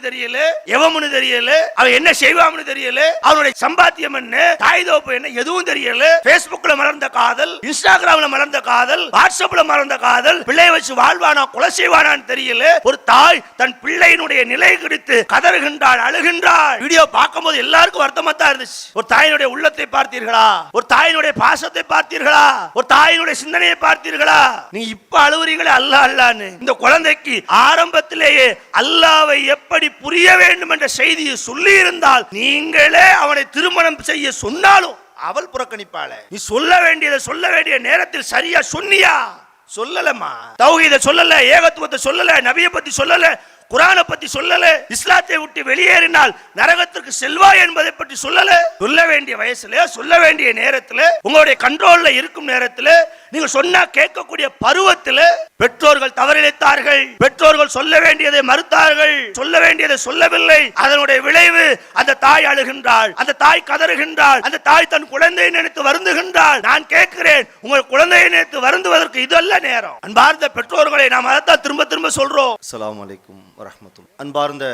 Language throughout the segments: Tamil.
தெரியல, எவமுன்னு தெரியல, அவன் என்ன செய்வான்னு தெரியல, அவனுடைய சம்பாத்தியம் என்ன, தாய் தோப்பு என்ன, எதுவும் தெரியல. Facebookல மலர்ந்த காதல், இன்ஸ்டாகிராம்ல மலர்ந்த காதல், வாட்ஸ்அப்ல மலர்ந்த காதல், பிள்ளை வச்சு வாழ்வானா கொலை செய்வானான்னு தெரியல. ஒரு தாய் தன் பிள்ளையினுடைய நிலை குறித்து கதறுகின்றாள், அழுகின்றாள். வீடியோ பார்க்கும்போது எல்லாருக்கும் வருத்தமா தான் இருந்துச்சு. ஒரு தாயினுடைய உள்ளத்தை பார்த்தீர்களா? ஒரு தாயினுடைய பாசத்தை பார்த்தீர்களா? ஒரு தாயினுடைய சிந்தனையை பார்த்தீர்களா? நீ இப்ப அழுவுறீங்களே அல்லாஹ் அல்லாஹ்னு. இந்த குழந்தைக்கு ஆரம்பத்திலேயே அல்லாஹ்வை எப்படி புரிய வேண்டும் என்ற செய்தியை சொல்லி இருந்தால் நீங்களே அவனை திருமணம் செய்ய சொன்னாலும் அவள் புறக்கணிப்பாளே. நீ சொல்ல வேண்டிய நேரத்தில் சரியா சொன்னியா? சொல்லலமா. தௌஹீதை சொல்லல, ஏகத்துவத்தை சொல்லல, நபியை பத்தி சொல்லல, குர்ஆனை பத்தி சொல்லல, இஸ்லாத்தை விட்டு வெளியேறினால் நரகத்திற்கு செல்வாய் என்பதை பற்றி சொல்லல. சொல்ல வேண்டிய வயசுல, சொல்ல வேண்டிய நேரத்துல, உங்களுடைய கண்ட்ரோல்ல இருக்கும் நேரத்துல, நீங்க சொன்னா கேட்கக்கூடிய பருவத்துல பெற்றோர்கள் தவறிழைத்தார்கள். பெற்றோர்கள் சொல்ல வேண்டியதை மறுத்தார்கள், சொல்ல வேண்டியதை சொல்லவில்லை. அதனுடைய விளைவு அந்த தாய் அழுகின்றாள், அந்த தாய் கதறுகின்றாள், அந்த தாய் தன் குழந்தையை நினைத்து வருந்துகின்றாள். நான் கேட்கிறேன், உங்கள் குழந்தையை நினைத்து வருந்துவதற்கு இதல்ல நேரம். அன்பார்ந்த பெற்றோர்களை நாம் அதைத்தான் திரும்ப திரும்ப சொல்றோம். அஸ்ஸலாமு அலைக்கும் வரஹ்மத்துல்லாஹ். அன்பார்ந்த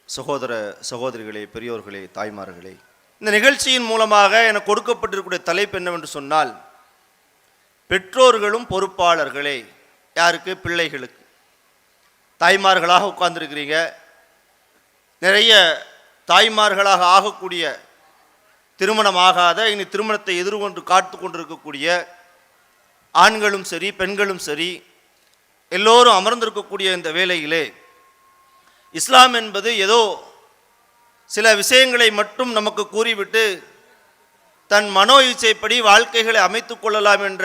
சகோதர சகோதரிகளே, பெரியோர்களே, தாய்மார்களே, இந்த நிகழ்ச்சியின் மூலமாக எனக்கு கொடுக்கப்பட்டிருக்கிற தலைப்பு என்னவென்று சொன்னால், பெற்றோர்களும் பொறுப்பாளர்களே. யாருக்கு? பிள்ளைகளுக்கு. தாய்மார்களாக உட்கார்ந்துருக்கிறீங்க. நிறைய தாய்மார்களாக ஆகக்கூடிய, திருமணம் ஆகாத, இனி திருமணத்தை எதிர்கொண்டு காத்து கொண்டிருக்கக்கூடிய ஆண்களும் சரி பெண்களும் சரி எல்லோரும் அமர்ந்திருக்கக்கூடிய இந்த வேளையிலே இஸ்லாம் என்பது ஏதோ சில விஷயங்களை மட்டும் நமக்கு கூறிவிட்டு தன் மனோ இச்சைப்படி வாழ்க்கைகளை அமைத்துக் கொள்ளலாம் என்ற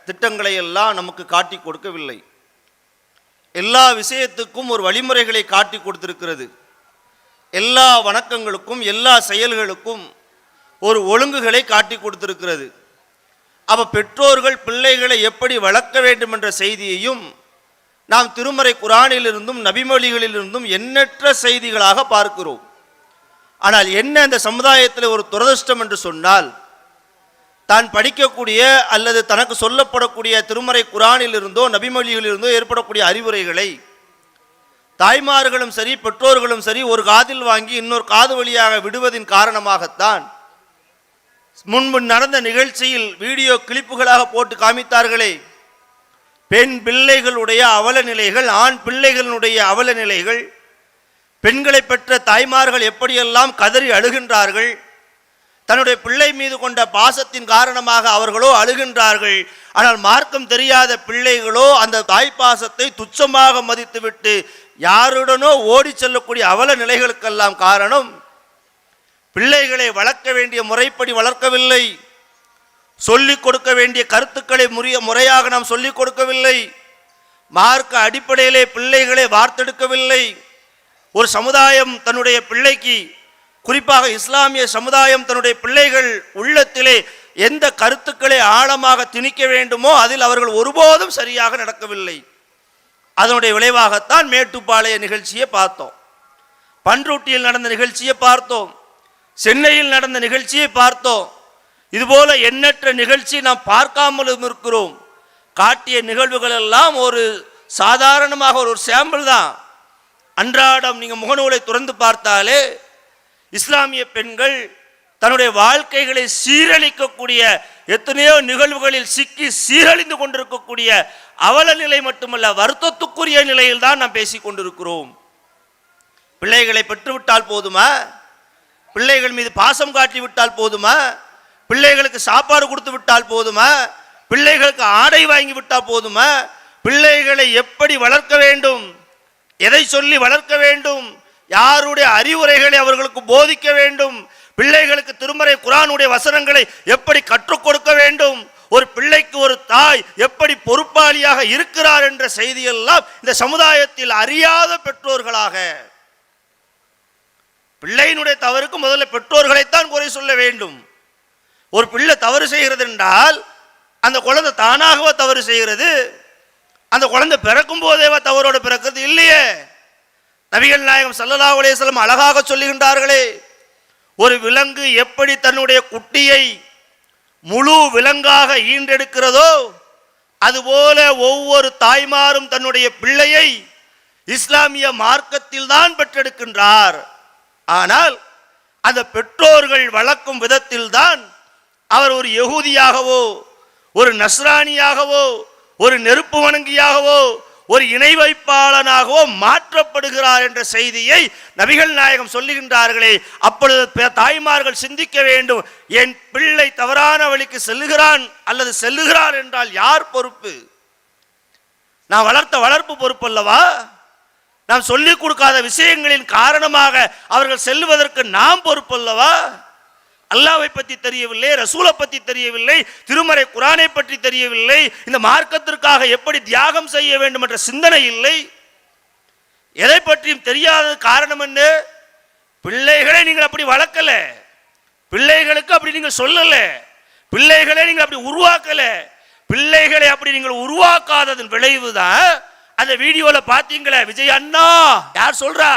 திட்டங்களை எல்லாம் நமக்கு காட்டி கொடுக்கவில்லை. எல்லா விஷயத்துக்கும் ஒரு வழிமுறைகளை காட்டி கொடுத்திருக்கிறது. எல்லா வணக்கங்களுக்கும் எல்லா செயல்களுக்கும் ஒரு ஒழுங்குகளை காட்டி கொடுத்திருக்கிறது. அப்ப பெற்றோர்கள் பிள்ளைகளை எப்படி வளர்க்க வேண்டும் என்ற செய்தியையும் நாம் திருமறை குர்ஆனிலிருந்தும் நபிமொழிகளிலிருந்தும் எண்ணற்ற செய்திகளாக பார்க்கிறோம். ஆனால் என்ன இந்த சமுதாயத்தில் ஒரு துரதிர்ஷ்டம் என்று சொன்னால், தான் படிக்கக்கூடிய அல்லது தனக்கு சொல்லப்படக்கூடிய திருமறை குர்ஆனிலிருந்தோ நபிமொழிகளிலிருந்தோ ஏற்படக்கூடிய அறிவுரைகளை தாய்மார்களும் சரி பெற்றோர்களும் சரி ஒரு காதில் வாங்கி இன்னொரு காது வழியாக விடுவதின் காரணமாகத்தான் முன்பு நடந்த நிகழ்ச்சியில் வீடியோ கிளிப்புகளாக போட்டு காமித்தார்களே, பெண் பிள்ளைகளுடைய அவல நிலைகள், ஆண் பிள்ளைகளுடைய அவல நிலைகள், பெண்களை பெற்ற தாய்மார்கள் எப்படியெல்லாம் கதறி அழுகின்றார்கள், தன்னுடைய பிள்ளை மீது கொண்ட பாசத்தின் காரணமாக அவர்களோ அழுகின்றார்கள். ஆனால் மார்க்கம் தெரியாத பிள்ளைகளோ அந்த தாய் பாசத்தை துச்சமாக மதித்துவிட்டு யாருடனோ ஓடி செல்லக்கூடிய அவல நிலைகளுக்கெல்லாம் காரணம் பிள்ளைகளை வளர்க்க வேண்டிய முறைப்படி வளர்க்கவில்லை, சொல்லிக் கொடுக்க வேண்டிய கருத்துக்களை முறையாக நாம் சொல்லிக் கொடுக்கவில்லை, மார்க்க அடிப்படையிலே பிள்ளைகளை வார்த்தெடுக்கவில்லை. ஒரு சமுதாயம் தன்னுடைய பிள்ளைக்கு, குறிப்பாக இஸ்லாமிய சமுதாயம் தன்னுடைய பிள்ளைகள் உள்ளத்திலே எந்த கருத்துக்களை ஆழமாக திணிக்க வேண்டுமோ அதில் அவர்கள் ஒருபோதும் சரியாக நடக்கவில்லை. அதனுடைய விளைவாகத்தான் மேட்டுப்பாளைய நிகழ்ச்சியை பார்த்தோம், பன்ருட்டியில் நடந்த நிகழ்ச்சியை பார்த்தோம், சென்னையில் நடந்த நிகழ்ச்சியை பார்த்தோம். இதுபோல எண்ணற்ற நிகழ்ச்சி நாம் பார்க்காமலும் இருக்கிறோம். காட்டிய நிகழ்வுகள் எல்லாம் ஒரு சாதாரணமாக ஒரு சாம்பிள் தான். அன்றாடம் நீங்கள் முகநூலை துறந்து பார்த்தாலே இஸ்லாமிய பெண்கள் தன்னுடைய வாழ்க்கைகளை சீரழிக்கக்கூடிய எத்தனையோ நிகழ்வுகளில் சிக்கி சீரழிந்து கொண்டிருக்கக்கூடிய அவல நிலை மட்டுமல்ல, வருத்தத்துக்குரிய நிலையில் தான் நாம் பேசிக் கொண்டிருக்கிறோம். பிள்ளைகளை பெற்றுவிட்டால் போதுமா? பிள்ளைகள் மீது பாசம் காட்டி விட்டால் போதுமா? பிள்ளைகளுக்கு சாப்பாடு கொடுத்து விட்டால் போதுமா? பிள்ளைகளுக்கு ஆடை வாங்கி விட்டால் போதுமா? பிள்ளைகளை எப்படி வளர்க்க வேண்டும், எதை சொல்லி வளர்க்க வேண்டும், யாருடைய அறிவுரைகளை அவர்களுக்கு போதிக்க வேண்டும், பிள்ளைகளுக்கு திருமறை குர்ஆனுடைய வசனங்களை எப்படி கற்றுக் கொடுக்க வேண்டும், ஒரு பிள்ளைக்கு ஒரு தாய் எப்படி பொறுப்பாளியாக இருக்கிறார் என்ற செய்தியெல்லாம் இந்த சமுதாயத்தில் அறியாத பெற்றோர்களாக, பிள்ளையினுடைய தவறுக்கு முதல்ல பெற்றோர்களைத்தான் குறை சொல்ல வேண்டும். ஒரு பிள்ளை தவறு செய்கிறது என்றால் அந்த குழந்தை தானாகவா தவறு செய்கிறது? அந்த குழந்தை பிறக்கும் போதேவா தவறோடு பிறக்கிறது? இல்லையே. நபிகள் நாயகம் ஸல்லல்லாஹு அலைஹி வஸல்லம் அழகாக சொல்லுகின்றார்களே, ஒரு விலங்கு எப்படி தன்னுடைய குட்டியை முழு விலங்காக ஈண்டெடுக்கிறதோ அதுபோல ஒவ்வொரு தாய்மாரும் தன்னுடைய பிள்ளையை இஸ்லாமிய மார்க்கத்தில் தான் பெற்றெடுக்கின்றார். ஆனால் அந்த பெற்றோர்கள் வளர்க்கும் விதத்தில் தான் அவர் ஒரு யகூதியாகவோ, ஒரு நஸ்ரானியாகவோ, ஒரு நெருப்பு வணங்கியாகவோ, ஒரு இணை வைப்பாளனாகவோ மாற்றப்படுகிறார் என்ற செய்தியை நபிகள் நாயகம் சொல்லுகின்றார்களே. அப்பொழுது தாய்மார்கள் சிந்திக்க வேண்டும், என் பிள்ளை தவறான வழிக்கு செல்லுகிறான் அல்லது செல்லுகிறார் என்றால் யார் பொறுப்பு? நான் வளர்த்த வளர்ப்பு பொறுப்பு அல்லவா? நாம் சொல்லிக் கொடுக்காத விஷயங்களின் காரணமாக அவர்கள் செல்லுவதற்கு நாம் பொறுப்பு அல்லவா? அல்லாஹ்வை பற்றி தெரியவில்லை, ரசூலை பற்றி தெரியவில்லை, திருமறை குர்ஆனை பற்றி தெரியவில்லை, இந்த மார்க்கத்திற்காக எப்படி தியாகம் செய்ய வேண்டும் என்ற சிந்தனை இல்லை, எதை பற்றியும் தெரியாத காரணம் என்ன? பிள்ளைகளை நீங்கள் அப்படி வளர்க்கல, பிள்ளைகளுக்கு அப்படி நீங்கள் சொல்லல, பிள்ளைகளை நீங்கள் அப்படி உருவாக்கல. பிள்ளைகளை அப்படி நீங்கள் உருவாக்காததன் விளைவுதான் அந்த வீடியோல பாத்தீங்களே, விஜய் அண்ணா யார் சொல்றா?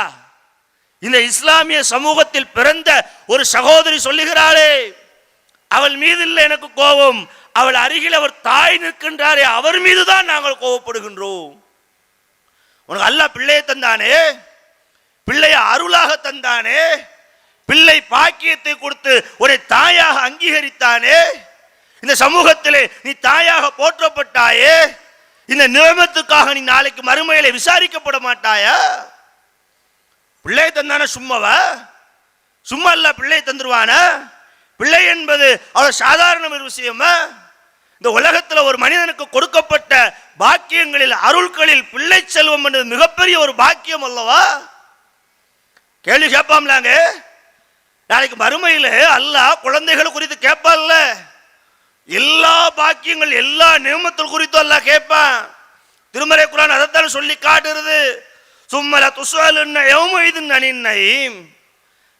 இந்த இஸ்லாமிய சமூகத்தில் பிறந்த ஒரு சகோதரி சொல்லுகிறாளே, அவள் மீது இல்லை எனக்கு கோபம், அவள் அருகில் அவர் தாய் நிற்கின்றாரே அவர் மீதுதான் நாங்கள் கோபப்படுகின்றோம். உனக்கு அல்லாஹ் பிள்ளையை தந்தானே, பிள்ளையை அருளாக தந்தானே, பிள்ளை பாக்கியத்தை கொடுத்து ஒரு தாயாக அங்கீகரித்தானே, இந்த சமூகத்திலே நீ தாயாக போற்றப்பட்டாயே, இந்த நியமத்துக்காக நீ நாளைக்கு மறுமையிலே விசாரிக்கப்பட மாட்டாயா? பிள்ளை தந்தான சும்மாவா? சும்மா இல்ல பிள்ளை தந்துருவானா? பிள்ளை என்பது அவ்வளவு சாதாரண ஒரு விஷயமா? இந்த உலகத்தில் ஒரு மனிதனுக்கு கொடுக்கப்பட்ட பாக்கியங்களில் அருள்களில் பிள்ளை செல்வம் என்பது மிகப்பெரிய ஒரு பாக்கியம் அல்லவா? கேள்வி கேட்பாம்லாங்க. நாளைக்கு மறுமையில் அல்லாஹ் குழந்தைகள் குறித்து கேட்பான்ல, எல்லா பாக்கியங்கள் எல்லா நியமத்தில் குறித்தும் அல்லாஹ் கேட்பான். திருமறை குர்ஆன் அதைத்தான் சொல்லி காட்டுறது. சும்மல துஸ்அலுன்ன யௌமஇதின் அனின் நயீம்.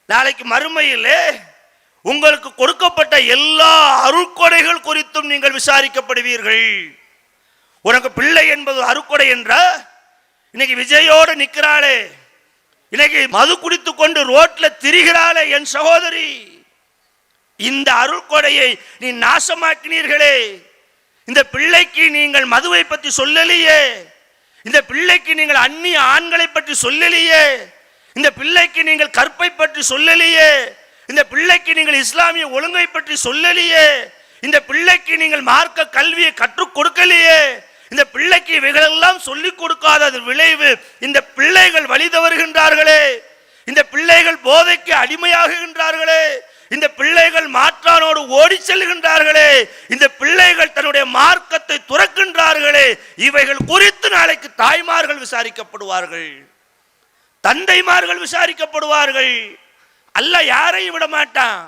நாளைக்கு மறுமையிலே உங்களுக்கு கொடுக்கப்பட்ட எல்லா அருட்கொடைகள் குறித்தும் நீங்கள் விசாரிக்கப்படுவீர்கள். உனக்கு பிள்ளை என்பது அருட்கொடை என்றா? இன்னைக்கு விஜயோடு நிற்கிறாளே, இன்னைக்கு மது குடித்து கொண்டு ரோட்ல திரிகிறாளே என் சகோதரி, இந்த அருட்கொடையை நீ நாசமாக்கினீர்களே. இந்த பிள்ளைக்கு நீங்கள் மதுவை பற்றி சொல்லலையே, இந்த பிள்ளைக்கு நீங்கள் அந்நிய ஆண்களை பற்றி சொல்லலையே, இந்த பிள்ளைக்கு நீங்கள் கற்பை பற்றி சொல்லலையே, இந்த பிள்ளைக்கு நீங்கள் இஸ்லாமிய ஒழுங்கை பற்றி சொல்லலையே, இந்த பிள்ளைக்கு நீங்கள் மார்க்க கல்வியை கற்றுக் கொடுக்கலையே, இந்த பிள்ளைக்கு இவைகளெல்லாம் சொல்லிக் கொடுக்காத விளைவு இந்த பிள்ளைகள் வழி தவறுகின்றார்களே, இந்த பிள்ளைகள் போதைக்கு அடிமையாகுகின்றார்களே, இந்த பிள்ளைகள் மாற்றானோடு ஓடி செல்கின்றார்களே, இந்த பிள்ளைகள் தன்னுடைய மார்க்கத்தை துறக்கின்றார்களே, இவைகள் குறித்து நாளைக்கு தாய்மார்கள் விசாரிக்கப்படுவார்கள், தந்தைமார்கள் விசாரிக்கப்படுவார்கள். அல்லாஹ் யாரையும் விட மாட்டான்.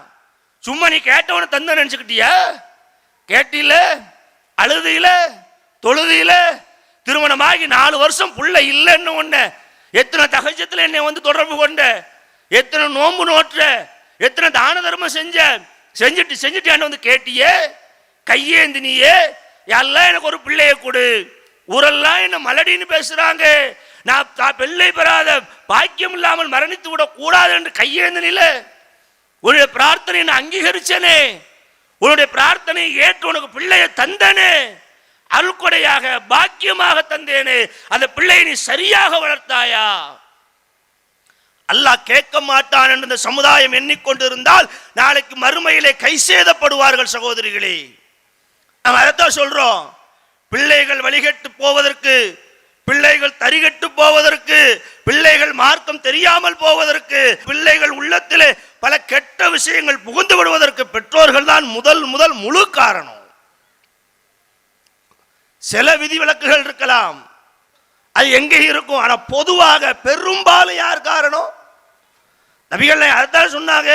சும்மா நீ கேட்டவன தந்த நினைச்சுக்கிட்டியா? கேட்டில, அழுதியில, தொழுதியில, திருமணமாகி 4 வருஷம் புள்ள இல்லைன்னு ஒண்ண, எத்தனை தகஜத்துல என்னை வந்து தொடர்பு கொண்ட, எத்தனை நோன்பு நோற்ற, எத்தனை தான தர்மம் செஞ்சுட்டு வந்து கேட்டியே, கையேந்தினியே, எல்லாம் எனக்கு ஒரு பிள்ளைய கொடு, ஊரெல்லாம் என்ன மலடின்னு பேசுறாங்க, நான் பிள்ளை பெறாத பாக்கியம் இல்லாமல் மரணித்து விட கூடாது என்று கையேந்தினில உன்னுடைய பிரார்த்தனை நான் அங்கீகரிச்சனே, உன்னுடைய பிரார்த்தனையை ஏற்று உனக்கு பிள்ளையை தந்தனே, அருள்கொடையாக பாக்கியமாக தந்தேனே, அந்த பிள்ளையை நீ சரியாக வளர்த்தாயா? அல்லாஹ் கேட்க மாட்டான் என்று இந்த சமுதாயம் எண்ணிக்கொண்டிருந்தால் நாளைக்கு மறுமையிலே கை சேதப்படுவார்கள் சகோதரிகளே. நாம் அதைத்தான் சொல்றோம். பிள்ளைகள் வழிகட்டு போவதற்கு, பிள்ளைகள் தரிகட்டு போவதற்கு, பிள்ளைகள் மார்க்கம் தெரியாமல் போவதற்கு, பிள்ளைகள் உள்ளத்திலே பல கெட்ட விஷயங்கள் புகுந்து விடுவதற்கு பெற்றோர்கள் தான் முதல் முழு காரணம். சில விதிவிலக்குகள் இருக்கலாம், அது எங்கே இருக்கும், ஆனா பொதுவாக பெரும்பாலும் யார் காரணம்? நபிகள் அதான் சொன்னாங்க,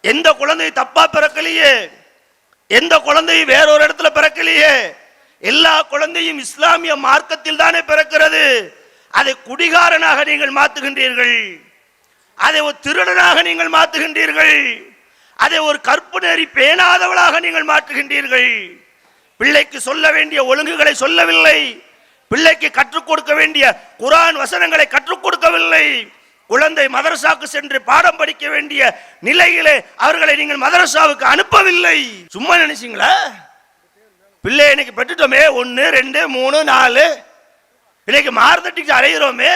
எந்த குழந்தை தப்பா பிறக்கலையே, எந்த குழந்தையும் வேறொரு இடத்துல பிறக்கலையே, எல்லா குழந்தையும் இஸ்லாமிய மார்க்கத்தில் தானே பிறக்கிறது. அதை குடிகாரனாக நீங்கள் மாற்றுகின்றீர்கள், அதை ஒரு திருடனாக நீங்கள் மாற்றுகின்றீர்கள், அதை ஒரு கற்பு நெறி பேணாதவளாக நீங்கள் மாற்றுகின்றீர்கள். பிள்ளைக்கு சொல்ல வேண்டிய ஒழுங்குகளை சொல்லவில்லை, பிள்ளைக்கு கற்றுக் கொடுக்க வேண்டிய குர்ஆன் வசனங்களை கற்றுக் கொடுக்கவில்லை, குழந்தை மதரசாவுக்கு சென்று பாடம் படிக்க வேண்டிய நிலையிலே அவர்களை நீங்கள் மதரசாவுக்கு அனுப்பவில்லை. சும்மா நினைச்சீங்களா? பிள்ளை இன்னைக்கு பெற்றுட்டோமே 1 2 3 4, இன்னைக்கு மார்த்தட்டிக்கு அலைகிறோமே,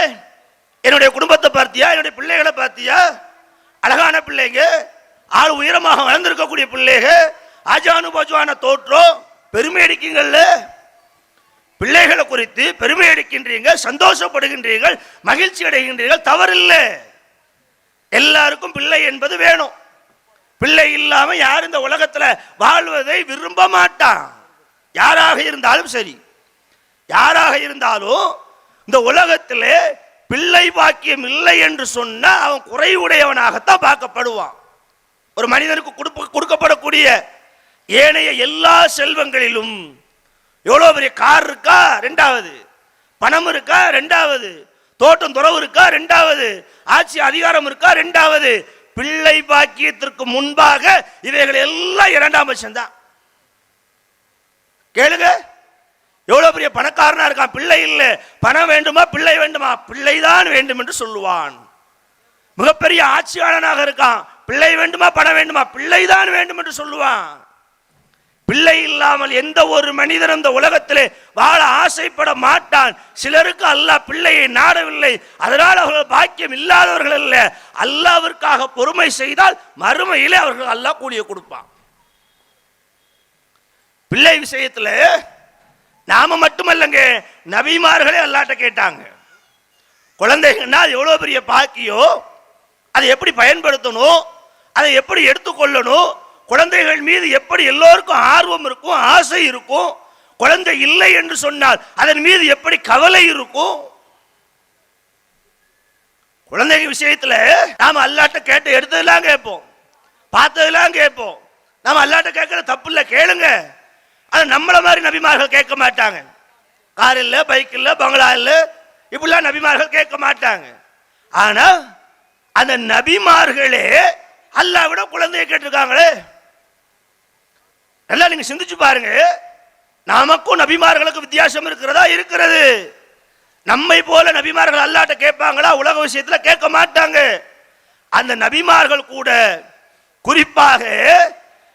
என்னுடைய குடும்பத்தை பார்த்தியா, என்னுடைய பிள்ளைகளை பார்த்தியா, அழகான பிள்ளைங்க, ஆள் உயரமாக வளர்ந்திருக்கக்கூடிய பிள்ளைங்க, ஆஜானுபாஜான தோற்றம், பெருமை அடிக்குங்கள்ல. பிள்ளைகளை குறித்து பெருமை அடிக்கின்றீங்க, சந்தோஷப்படுகின்றீர்கள், மகிழ்ச்சி அடைகின்றீர்கள், தவறில்லை. எல்லாருக்கும் பிள்ளை என்பது வேணும். பிள்ளை இல்லாம யார் இந்த உலகத்துல வாழ்வதை விரும்ப மாட்டான். யாராக இருந்தாலும் சரி, யாராக இருந்தாலும் இந்த உலகத்திலே பிள்ளை பாக்கியம் இல்லை என்று சொன்னா அவன் குறைவுடையவனாகத்தான் பார்க்கப்படுவான். ஒரு மனிதனுக்கு கொடுக்கப்படக்கூடிய ஏனைய எல்லா செல்வங்களிலும் எவ்வளவு பெரிய கார் இருக்கா ரெண்டாவது, பணம் இருக்கா ரெண்டாவது, தோட்டம் துறவு இருக்கா ரெண்டாவது, ஆட்சி அதிகாரம் இருக்கா ரெண்டாவது, பிள்ளை பாக்கியத்திற்கு முன்பாக இவைகள் எல்லாம் இரண்டாம் பட்சம் தான். கேளுங்க, எவ்வளவு பெரிய பணக்காரனா இருக்கான், பிள்ளை இல்லை, பணம் வேண்டுமா பிள்ளை வேண்டுமா, பிள்ளைதான் வேண்டும் என்று சொல்லுவான். மிகப்பெரிய ஆட்சியாளனாக இருக்கான், பிள்ளை வேண்டுமா பணம் வேண்டுமா, பிள்ளைதான் வேண்டும் என்று சொல்லுவான். பிள்ளை இல்லாமல் எந்த ஒரு மனிதனும் இந்த உலகத்திலே வாழ ஆசைப்பட மாட்டான். சிலருக்கு அல்லாஹ் பிள்ளையை நாடவில்லை, அதனால் அவர்கள் பாக்கியம் இல்லாதவர்கள் அல்ல. அல்லாஹ்விற்காக பொறுமை செய்தால் மறுமையிலே அவர்கள் அல்லாஹ் கூலியை கொடுப்பான். பிள்ளை விஷயத்துல நாம மட்டுமல்லங்க, நபிமார்களே அல்லாஹ்ட்ட கேட்டாங்க. குழந்தைகள்னா எவ்வளவு பெரிய பாக்கியோ, அதை எப்படி பயன்படுத்தணும், அதை எப்படி எடுத்துக்கொள்ளணும், குழந்தைகள் மீது எப்படி எல்லோருக்கும் ஆர்வம் இருக்கும், ஆசை இருக்கும், குழந்தை இல்லை என்று சொன்னால் அதன் மீது எப்படி கவலை இருக்கும். குழந்தைங்க விஷயத்துல நாம அல்லாஹ்ட்ட கேட்டு எடுத்ததெல்லாம் கேட்போம், பார்த்ததெல்லாம் கேட்போம். நாம அல்லாஹ்ட்ட கேட்கற தப்பு இல்லை, கேளுங்க. அது நம்மள மாதிரி நபிமார்கள் கேட்க மாட்டாங்க. கார் இல்ல, பைக் இல்ல, பங்களா இல்ல, இப்படிலாம் நபிமார்கள் கேட்க மாட்டாங்க. ஆனா அந்த நபிமார்களே அல்லாஹ்விட குழந்தையை கேட்டிருக்காங்களே. நல்லா நீங்க சிந்திச்சு பாருங்க, நமக்கும் நபிமார்களுக்கு வித்தியாசம் இருக்கிறதா? இருக்கிறது. நம்மை போல நபிமார்கள் அல்லாஹ்ட்ட கேட்பாங்களா? உலக விஷயத்துல கேட்க மாட்டாங்க. அந்த நபிமார்கள் கூட குறிப்பாக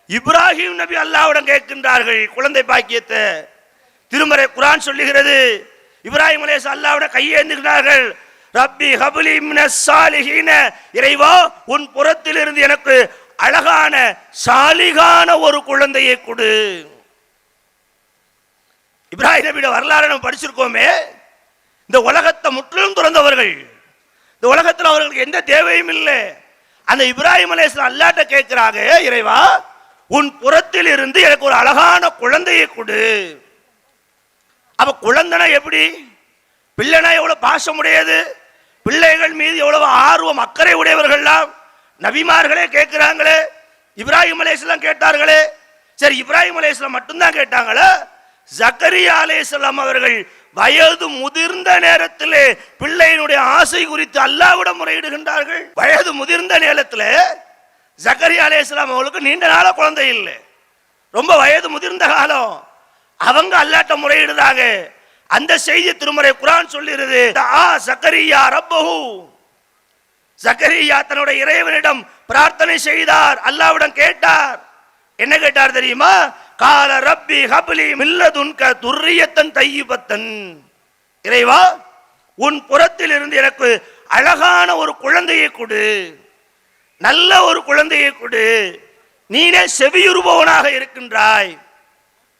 இப்ராஹிம் நபி அல்லாஹ்விடம் கேட்கின்றார்கள் குழந்தை பாக்கியத்தை. திருமறை குர்ஆன் சொல்லுகிறது, இப்ராஹிம் அலைஹிஸ்ஸலாம் அல்லாஹ்விடம் கையேந்துகிறார்கள். ரப்பி ஹப்லி மினஸ் சாலிஹீன, இறைவா உன் புறத்திலிருந்து எனக்கு அழகான சாலிகான ஒரு குழந்தையை கொடு. இப்ராஹிம் நபியோட வரலாறு நம்ம படிச்சிருக்கோமே. இந்த உலகத்தை முற்றிலும் துறந்தவர்கள், இந்த உலகத்தில் அவர்களுக்கு எந்த தேவையும் இல்லை. அந்த இப்ராஹிம் அலைஹிஸ்ஸலாம் அல்லாஹ்ட்ட கேட்கிறாங்க, இறைவா உன் புறத்தில் இருந்து எனக்கு ஒரு அழகான குழந்தையை கொடு. அப்ப குழந்தைனா எப்படி, பிள்ளைனா எவ்வளவு பாசம் உடையது, பிள்ளைகள் மீது எவ்வளவு ஆர்வம் அக்கறை உடையவர்கள்லாம் நபிமார்களே கேட்கிறாங்களே. இப்ராஹிம் அலைஹிஸ்ஸலாம் கேட்டார்களே. சரி, இப்ராஹிம் அலைஹிஸ்ஸலாம் மட்டும்தான் கேட்டாங்களா? ஜக்கரியா அலைஹிஸ்ஸலாம் அவர்கள் வயது முதிர்ந்த நேரத்திலே பிள்ளையினுடைய ஆசை குறித்து அல்லாஹ்விடம் முறையிடுகின்றார்கள். வயது முதிர்ந்த நேரத்தில் ஜக்கரியா அலைஹிஸ்ஸலாம் அவர்களுக்கு நீண்ட நாள குழந்தை இல்லை, ரொம்ப வயது முதிர்ந்த காலம். அவங்க அல்லாஹ்ட்ட முறையிடுறாங்க. அந்த செய்தி திருமறை குர்ஆன் சொல்லுகிறது, ஜக்கரியா ரப்பஹு, ஜக்கரியா தன்னுடைய இறைவனிடம் பிரார்த்தனை செய்தார், அல்லாஹ்விடம் கேட்டார். என்ன கேட்டார் தெரியுமா? கால ரப்பி ஹப்லி மின் லதுன்க துர்ரியத்தன் தையிபத்தன், இறைவா உன் புறத்தில் இருந்து எனக்கு அழகான ஒரு குழந்தையை கொடு, நல்ல ஒரு குழந்தையை கொடு, நீனே செவியுறுபவனாக இருக்கின்றாய்.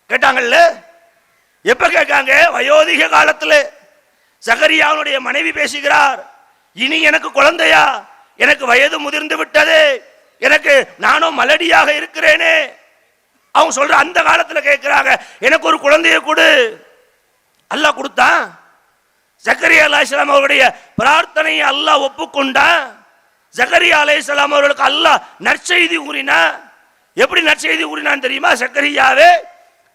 கேட்டாங்கல்ல. எப்ப கேட்காங்க? வயோதிக காலத்தில். ஜக்கரியாவுடைய மனைவி பேசுகிறார், இனி எனக்கு குழந்தையா, எனக்கு வயது முதிர்ந்து விட்டது, எனக்கு நானும் மலடியாக இருக்கிறேனே. அவங்க சொல்ற அந்த காலத்துல கேட்கிறாங்க, எனக்கு ஒரு குழந்தையை கொடு. அல்லாஹ் கொடுத்தான். ஜக்கரியா அலைஹிஸ்ஸலாம் அவருடைய பிரார்த்தனையை அல்லாஹ் ஒப்புக்கொண்டான். ஜக்கரியா அலைஹிஸ்ஸலாம் அவர்களுக்கு அல்லாஹ் நற்செய்தி கூறினா. எப்படி நற்செய்தி கூறினான் தெரியுமா? ஜக்கரியாவே,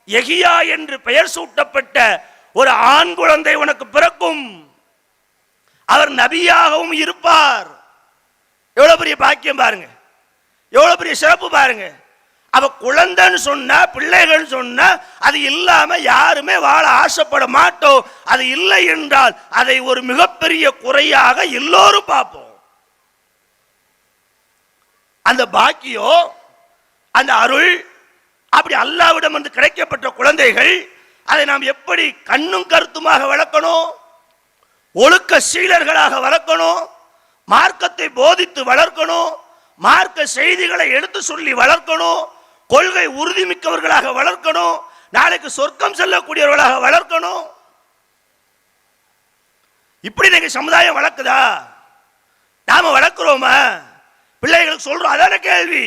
யஹியா என்று பெயர் சூட்டப்பட்ட ஒரு ஆண் குழந்தை உனக்கு பிறக்கும், அவர் நபியாகவும் இருப்பார். எவ்வளவு பெரிய பாக்கியம் பாருங்க, எவ்வளவு பெரிய சிறப்பு பாருங்க. அவ குழந்தைன்னு சொன்னா, பிள்ளைகள் சொன்னா, அது இல்லாம யாருமே வாழ ஆசைப்பட மாட்டோம். அது இல்லை என்றால் அதை ஒரு மிகப்பெரிய குறையாக எல்லோரும் பார்ப்போம். அந்த பாக்கியம், அந்த அருள், அப்படி அல்லாஹ்விடம் வந்து கிடைக்கப்பட்ட குழந்தைகள், அதை நாம் எப்படி கண்ணும் கருத்துமாக வளர்க்கணும்? ஒழுக்க சீலர்களாக வளர்க்கணும், மார்க்கத்தை போதித்து வளர்க்கணும், மார்க்க செய்திகளை எடுத்து சொல்லி வளர்க்கணும், கொள்கை உறுதிமிக்கவர்களாக வளர்க்கணும், நாளைக்கு சொர்க்கம் செல்லக்கூடியவர்களாக வளர்க்கணும். இப்படி நீங்க சமுதாயம் வளர்க்குதா? நாம வளர்க்கிறோமா? பிள்ளைகளுக்கு சொல்றோம், அதான கேள்வி.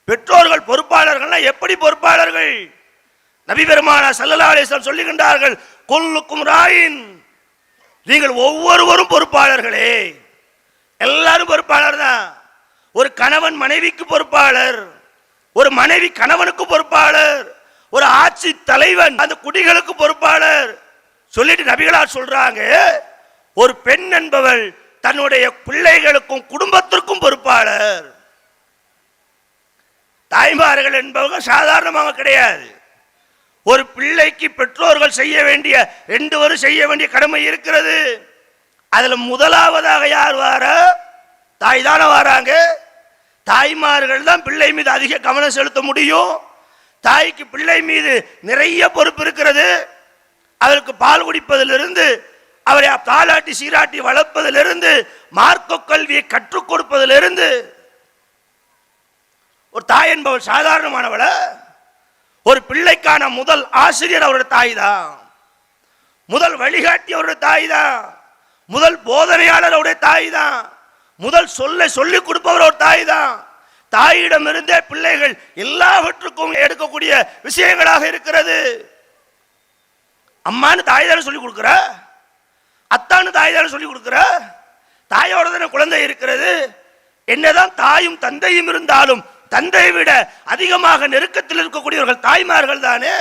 பெற்றோர்கள் பொறுப்பாளர்கள்னா எப்படி பொறுப்பாளர்கள்? நபி பெருமானார் ஸல்லல்லாஹு அலைஹி வஸல்லம் சொல்லுகின்றார்கள், குல்லுக்கும் ராயின், நீங்கள் ஒவ்வொருவரும் பொறுப்பாளர்களே. எல்லாரும் பொறுப்பாளர் தான். ஒரு கணவன் மனைவிக்கு பொறுப்பாளர், ஒரு மனைவி கணவனுக்கு பொறுப்பாளர், ஒரு ஆட்சி தலைவன் அந்த குடிகளுக்கு பொறுப்பாளர். சொல்லிட்டு நபிகளார் சொல்றாங்க, ஒரு பெண் என்பவள் தன்னுடைய பிள்ளைகளுக்கும் குடும்பத்திற்கும் பொறுப்பாளர். தாய்மார்கள் என்பவங்க சாதாரணமாக கிடையாது. ஒரு பிள்ளைக்கு பெற்றோர்கள் செய்ய வேண்டிய 2 வரும் செய்ய வேண்டிய கடமை இருக்கிறது. அதுல முதலாவதாக யார் வாரா? தாய் தானே வாராங்க. தாய்மார்கள் தான் பிள்ளை மீது அதிக கவனம் செலுத்த முடியும். தாய்க்கு பிள்ளை மீது நிறைய பொறுப்பு இருக்கிறது. அவருக்கு பால் குடிப்பதிலிருந்து, அவரை தாலாட்டி சீராட்டி வளர்ப்பதிலிருந்து, மார்க்க கல்வியை கற்றுக் கொடுப்பதிலிருந்து. ஒரு தாய் என்பவர் சாதாரணமானவள? ஒரு பிள்ளைக்கான முதல் ஆசிரியர் அவருடைய தாய் தான், முதல் வழிகாட்டி அவருடைய தாய் தான், முதல் போதனையாளர் அவருடைய தாய் தான், முதல் சொல்லிக் கொடுப்பவர் ஒரு தாய் தான். தாயிடமிருந்தே பிள்ளைகள் எல்லாவற்றுக்கும் எடுக்கக்கூடிய விஷயங்களாக இருக்கிறது. அம்மானு தாய் தானே சொல்லிக் கொடுக்குற, அத்தானு தாய் தானே சொல்லிக் கொடுக்குற, தாயோட தானே குழந்தை இருக்கிறது. என்னதான் தாயும் தந்தையும் இருந்தாலும் தந்தையை விட அதிகமாக நெருக்கத்தில் இருக்கக்கூடியவர்கள் தாய்மார்கள் தானே.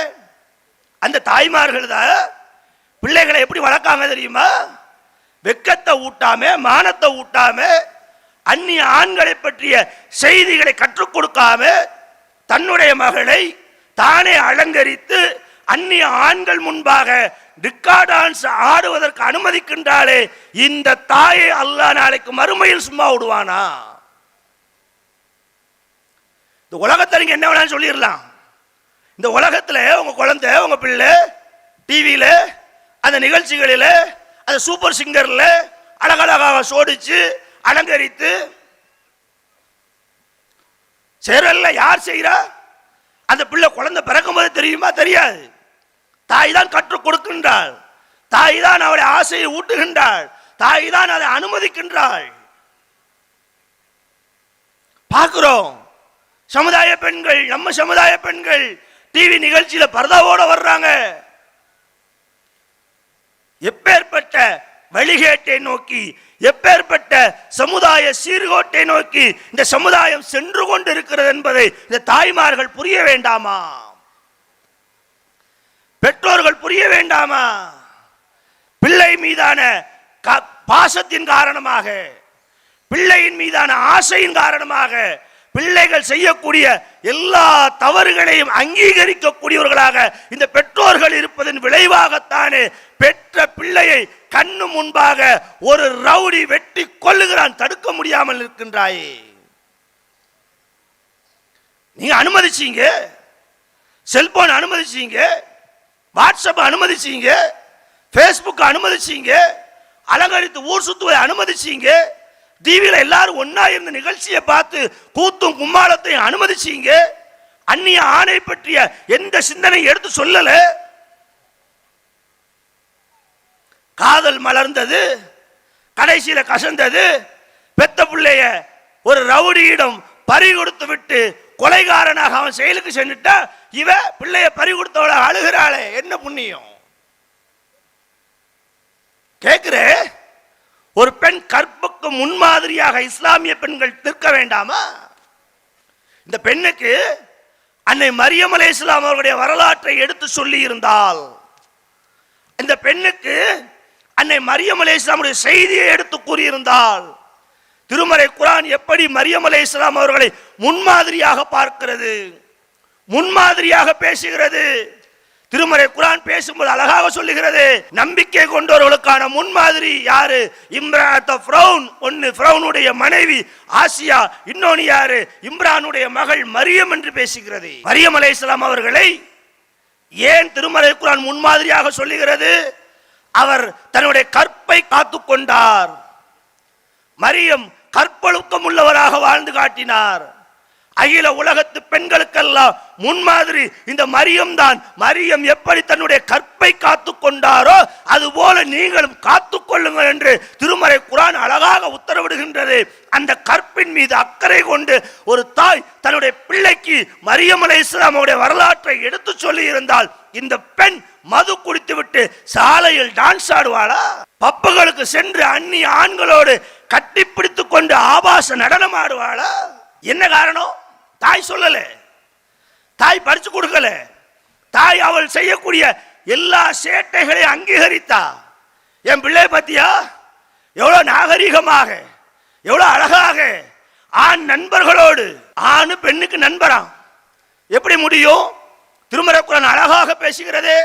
அந்த தாய்மார்கள் தான் பிள்ளைகளை எப்படி வளர்க்காம தெரியுமா? வெக்கத்தை ஊட்டாம, மானத்தை ஊட்டாம, அந்நிய ஆண்களை பற்றிய செய்திகளை கற்றுக் கொடுக்காம, தன்னுடைய மகளை தானே அலங்கரித்து அந்நிய ஆண்கள் முன்பாக டிக்கா டான்ஸ் ஆடுவதற்கு அனுமதிக்கின்றாலே, இந்த தாயை அல்லாஹ் நாளைக்கு மறுமையில் சும்மா விடுவானா? இந்த உலகத்தை நீங்க என்ன வேணாலும் சொல்லிடலாம். இந்த உலகத்துல உங்க குழந்தை, உங்க பிள்ளை டிவியில அந்த நிகழ்ச்சிகளில், அந்த சூப்பர் சிங்கர்ல அழகழகாக சோடிச்சு அலங்கரித்து சேரல்ல. யார் செய்யறா? அந்த பிள்ளை குழந்தை பிறக்கும் போது தெரியுமா? தெரியாது. தாய் தான் கற்றுக் கொடுக்கின்றாள், தாய் தான் அவளை ஆசையை ஊட்டுகின்றாள், தாய் தான் அதை அனுமதிக்கின்றாள். பார்க்கிறோம் சமுதாய பெண்கள், நம்ம சமுதாய பெண்கள் டிவி நிகழ்ச்சியில பர்தாவோட வர்றாங்க. எப்பேற்பட்ட வழிகேட்டை நோக்கி, எப்பேற்பட்ட சமுதாய சீர்கோட்டை நோக்கி இந்த சமுதாயம் சென்று கொண்டு இருக்கிறது என்பதை இந்த தாய்மார்கள் புரிய வேண்டாமா? பெற்றோர்கள் புரிய வேண்டாமா? பிள்ளை மீதான பாசத்தின் காரணமாக, பிள்ளையின் மீதான ஆசையின் காரணமாக பிள்ளைகள் செய்யக்கூடிய எல்லா தவறுகளையும் அங்கீகரிக்கக்கூடியவர்களாக இந்த பெற்றோர்கள் இருப்பதன் விளைவாகத்தானே பெற்ற பிள்ளையை கண்ணு முன்பாக ஒரு ரவுடி வெட்டி கொல்லுகிறான். தடுக்க முடியாமல் இருக்கின்றாயே. நீங்க அனுமதிச்சீங்க, செல்போன் அனுமதிச்சீங்க, வாட்ஸ்அப் அனுமதிச்சீங்க, பேஸ்புக் அனுமதிச்சீங்க, அலங்கரித்து ஊர் சுத்துவதை அனுமதிச்சீங்க, டிவியில எல்லாரும் ஒன்னா இருந்த நிகழ்ச்சியை பார்த்து கூத்தும் கும்மாளத்தையும் அனுமதிச்சீங்க. அந்நிய ஆணை பற்றிய எந்த சிந்தனை எடுத்து சொல்லல. காதல் மலர்ந்தது, கடைசியில கசந்தது. பெத்த பிள்ளைய ஒரு ரவுடியிடம் பறி கொடுத்து விட்டு கொலைகாரனாக அவன் செயலுக்கு சென்றுட்டா, இவ பிள்ளைய பறி கொடுத்தவள அழுகிறாளே, என்ன புண்ணியம்? கேக்குற ஒரு பெண் கற்புக்கு முன்மாதிரியாக இஸ்லாமிய பெண்கள் நிற்க வேண்டாமா? இந்த பெண்ணுக்கு அன்னை மரியம் அலைஹிஸ்ஸலாம் அவர்களுடைய வரலாற்றை எடுத்து சொல்லி இருந்தால், இந்த பெண்ணுக்கு அன்னை மரியம் அலைஹிஸ்ஸலாமுடைய செய்தியை எடுத்து கூறியிருந்தால், திருமறை குர்ஆன் எப்படி மரியம் அலைஹிஸ்ஸலாம் அவர்களை முன்மாதிரியாக பார்க்கிறது, முன்மாதிரியாக பேசுகிறது. திருமறை குர்ஆன் பேசும்போது அழகாக சொல்லுகிறது, நம்பிக்கை கொண்டவர்களுக்கான முன்மாதிரி யாரு? இம்ரான் ஃபிரௌன். ஒன்னு ஃபிரௌனுடைய மனைவி ஆசியா, இன்னொன்னு யாரு? இம்ரானுடைய மகள் மரியம் என்று பேசுகிறது. மரியம் அலைஹிஸ்ஸலாம் அவர்களை ஏன் திருமறை குர்ஆன் முன்மாதிரியாக சொல்லுகிறது? அவர் தன்னுடைய கற்பை காத்துக் கொண்டார். மரியம் கற்பொழுக்கம் உள்ளவராக வாழ்ந்து காட்டினார். அகில உலகத்து பெண்களுக்கெல்லாம் முன்மாதிரி இந்த மரியம் தான். மரியம் எப்படி தன்னுடைய கற்பை காத்துக் கொண்டாரோ அதுபோல நீங்களும் காத்துக் கொள்ளுங்கள் என்று திருமறை குர்ஆன் அழகாக உத்தரவிடுகின்றது. அந்த கற்பின் மீது அக்கறை கொண்டு ஒரு தாய் தன்னுடைய பிள்ளைக்கு மரியம் அலைஹிஸ்ஸலாம் அவருடைய வரலாற்றை எடுத்து சொல்லி இருந்தால், இந்த பெண் மது குடித்து விட்டு சாலையில் டான்ஸ் ஆடுவாளா? பப்புகளுக்கு சென்று அந்நிய ஆண்களோடு கட்டிப்பிடித்துக் கொண்டு ஆபாச நடனம் ஆடுவாளா? என்ன காரணம்? தாய் சொல்லல, தாய் பறிச்சு கொடுக்கல. தாய் அவள் செய்யக்கூடிய எல்லா சேட்டைகளையும் அங்கீகரித்தா. என் பிள்ளை பத்தியா எவ்வளவு நாகரிகமாக, எவ்வளவு அழகாக ஆண் நண்பர்களோடு, ஆணு பெண்ணுக்கு நண்பராம். எப்படி முடியும்? திருமறை குர்ஆன் அழகாக பேசுகிறது.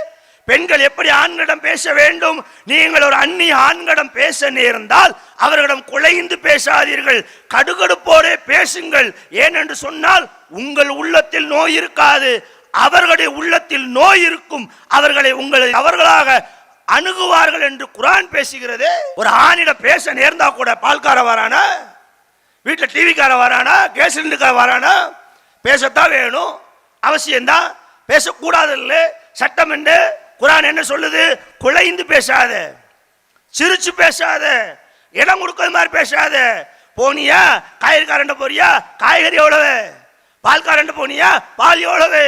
பெண்கள் எப்படி ஆண்களிடம் பேச வேண்டும். நீங்கள் ஒரு அந்நிய ஆண்களிடம் பேச நேர்ந்தால் அவர்களிடம் குலைந்து பேசாதீர்கள், கடுகடுப்போரே பேசுங்கள். ஏனென்று சொன்னால் உங்கள் உள்ளத்தில் நோய் இருக்காது, அவர்களுடைய உள்ளத்தில் நோய் இருக்கும். அவர்களை உங்களை அவர்களாக அணுகுவார்கள் என்று குர்ஆன் பேசுகிறது. ஒரு ஆணிடம் பேச நேர்ந்தா கூட பால்கார வரானா, வீட்டில் டிவிக்கார வரானா, கேஸ் சிலிண்டர்கார வரானா, பேசத்தான் வேணும், அவசியம்தான். பேசக்கூடாது இல்லை சட்டம் என்று குர்ஆன் என்ன சொல்லுது? குலைந்து பேசாத, சிரிச்சு பேசாத, இடம் கொடுக்கிற மாதிரி பேசாத. போனியா காய்கறிக்காரண்ட போறியா, காய்கறி எவ்வளவு? பால்காரண்ட போனியா, பால் எவ்வளவு?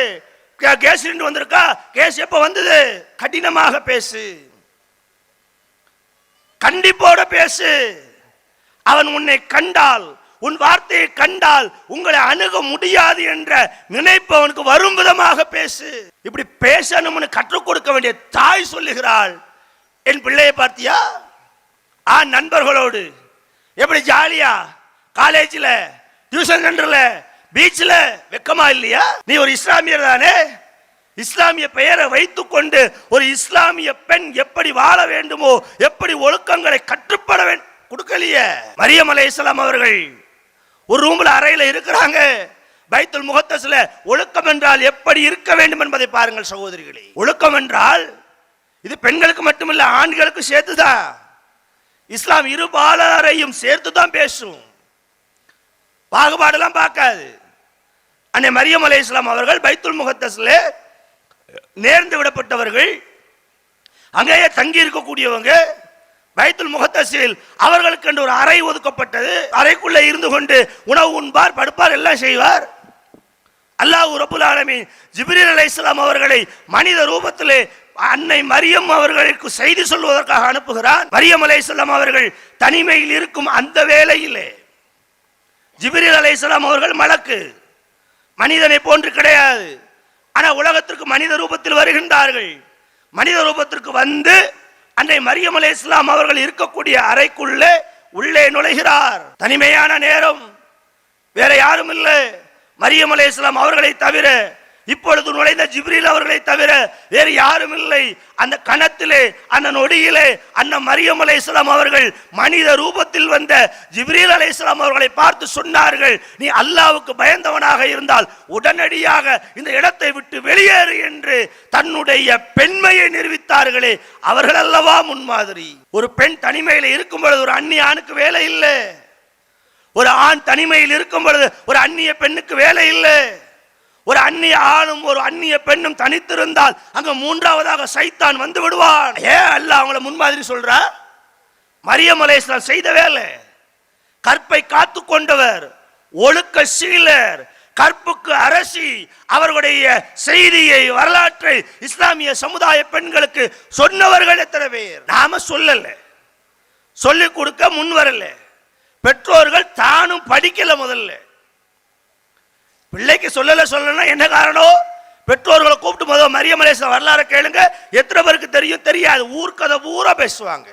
கேஸ் சிலிண்டர் வந்திருக்கா, கேஸ் எப்ப வந்தது? கடினமாக பேசு, கண்டிப்போட பேசு. அவன் உன்னை கண்டால், உன் வார்த்தையை கண்டால் உங்களை அணுக முடியாது என்ற நினைப்பு அவனுக்கு வரும் விதமாக பேசு. இப்படி பேசணும்னு கற்றுக் கொடுக்க வேண்டிய தாய் சொல்லுகிறாள், என் பிள்ளையை பார்த்தியா? நண்பர்களோடு எப்படி ஜாலியா காலேஜில், டியூஷன் சென்டர்ல, பீச்சில். வெக்கமா இல்லையா? நீ ஒரு இஸ்லாமியர் தானே? இஸ்லாமிய பெயரை வைத்துக் கொண்டு ஒரு இஸ்லாமிய பெண் எப்படி வாழ வேண்டுமோ, எப்படி ஒழுக்கங்களை கற்றுப்பட வேண்டும் கொடுக்கலையே. மரியம் அலைஹிஸ்ஸலாம் அவர்கள் ஒரு ரூம்ல அறையில இருக்கிறாங்க. பைத்துல் முகத்தஸ்ல ஒழுக்கம் என்றால் எப்படி இருக்க வேண்டும் என்பதை பாருங்கள் சகோதரிகளே. ஒழுக்கம் என்றால் இது பெண்களுக்கு மட்டுமில்ல, ஆண்களுக்கு சேர்த்துதான். இஸ்லாம் இரு பாலரையும் சேர்த்துதான் பேசும், பாகுபாடெல்லாம் பார்க்காது. அன்னை மரியம் அலைஹிஸ்ஸலாம் அவர்கள் பைத்துல் முகத்தஸ்ல நேர்ந்து விடப்பட்டவர்கள், அங்கேயே தங்கி இருக்கக்கூடியவங்க. பைத்துல் முகத்தஸில் அவர்களுக்கு என்று ஒரு அறை ஒதுக்கப்பட்டது. அறைக்குள்ளே இருந்து கொண்டு உணவு உண்பார், படுப்பார், எல்லாம் செய்வார். அல்லாஹ் ரப்புல் ஆலமீன் ஜிப்ரீல் அலைஹிஸ்ஸலாம் அவர்களை மனித ரூபத்திலே அன்னை மரியம் அவர்களுக்கு செய்தி சொல்வதற்காக அனுப்புகிறார். மரியம் அலைஹிஸ்ஸலாம் அவர்கள் தனிமையில் இருக்கும் அந்த வேளையிலே ஜிப்ரீல் அலைஹிஸ்ஸலாம் அவர்கள் மலக்கு, மனிதனை போன்று கிடையாது. ஆனால் உலகத்திற்கு மனித ரூபத்தில் வருகின்றார்கள். மனித ரூபத்திற்கு வந்து அன்னை மரியம் அலைஹிஸ்ஸலாம் அவர்கள் இருக்கக்கூடிய அறைக்குள்ளே உள்ளே நுழைகிறார். தனிமையான நேரம், வேற யாரும் இல்லை, மரியம் அலைஹிஸ்ஸலாம் அவர்களை தவிர, இப்பொழுது நுழைந்த ஜிப்ரீல் அவர்களை தவிர வேறு யாரும் இல்லை. அந்த கணத்திலே, அந்த நொடியிலே அன்னை மரியம் அலைஹிஸ்ஸலாம் அவர்கள் மனித ரூபத்தில் வந்த ஜிப்ரீல் அலைஹிஸ்ஸலாம் அவர்களை பார்த்து சொன்னார்கள், நீ அல்லாஹ்வுக்கு பயந்தவனாக இருந்தால் உடனடியாக இந்த இடத்தை விட்டு வெளியேறு என்று தன்னுடைய பெண்மையை நிரூபித்தார்களே, அவர்கள் அல்லவா முன்மாதிரி. ஒரு பெண் தனிமையில் இருக்கும் பொழுது ஒரு அந்நிய ஆணுக்கு வேலை இல்லை. ஒரு ஆண் தனிமையில் இருக்கும் பொழுது ஒரு அந்நிய பெண்ணுக்கு வேலை இல்லை. ஒரு அந்நிய ஆணும் ஒரு அந்நிய பெண்ணும் தனித்திருந்தால் அங்க மூன்றாவதாக சைத்தான் வந்து விடுவான். ஏன் அல்லாஹ் அவங்கள முன்மாதிரி சொல்ற? மரியம் அலைஹிஸ்ஸலாம் செய்த வேலை, கற்பை காத்து கொண்டவர், ஒழுக்க சீலர், கற்புக்கு அரசி. அவர்களுடைய செய்தியை, வரலாற்றை இஸ்லாமிய சமுதாய பெண்களுக்கு சொன்னவர்கள் எத்தனை பேர்? நாம சொல்லல, சொல்லிக் கொடுக்க முன் வரல. பெற்றோர்கள் தானும் படிக்கல. முதல்ல பிள்ளைக்கு சொல்லல என்ன காரணம்? பெற்றோர்களை கூப்பிட்டு முதல்ல மரியம் அலைஹிஸ்ஸலாம் வரலாறு கேளுங்க. எத்தனை பேருக்கு தெரியும்? தெரியாது. ஊர்க்கதை பூரா பேசுவாங்க.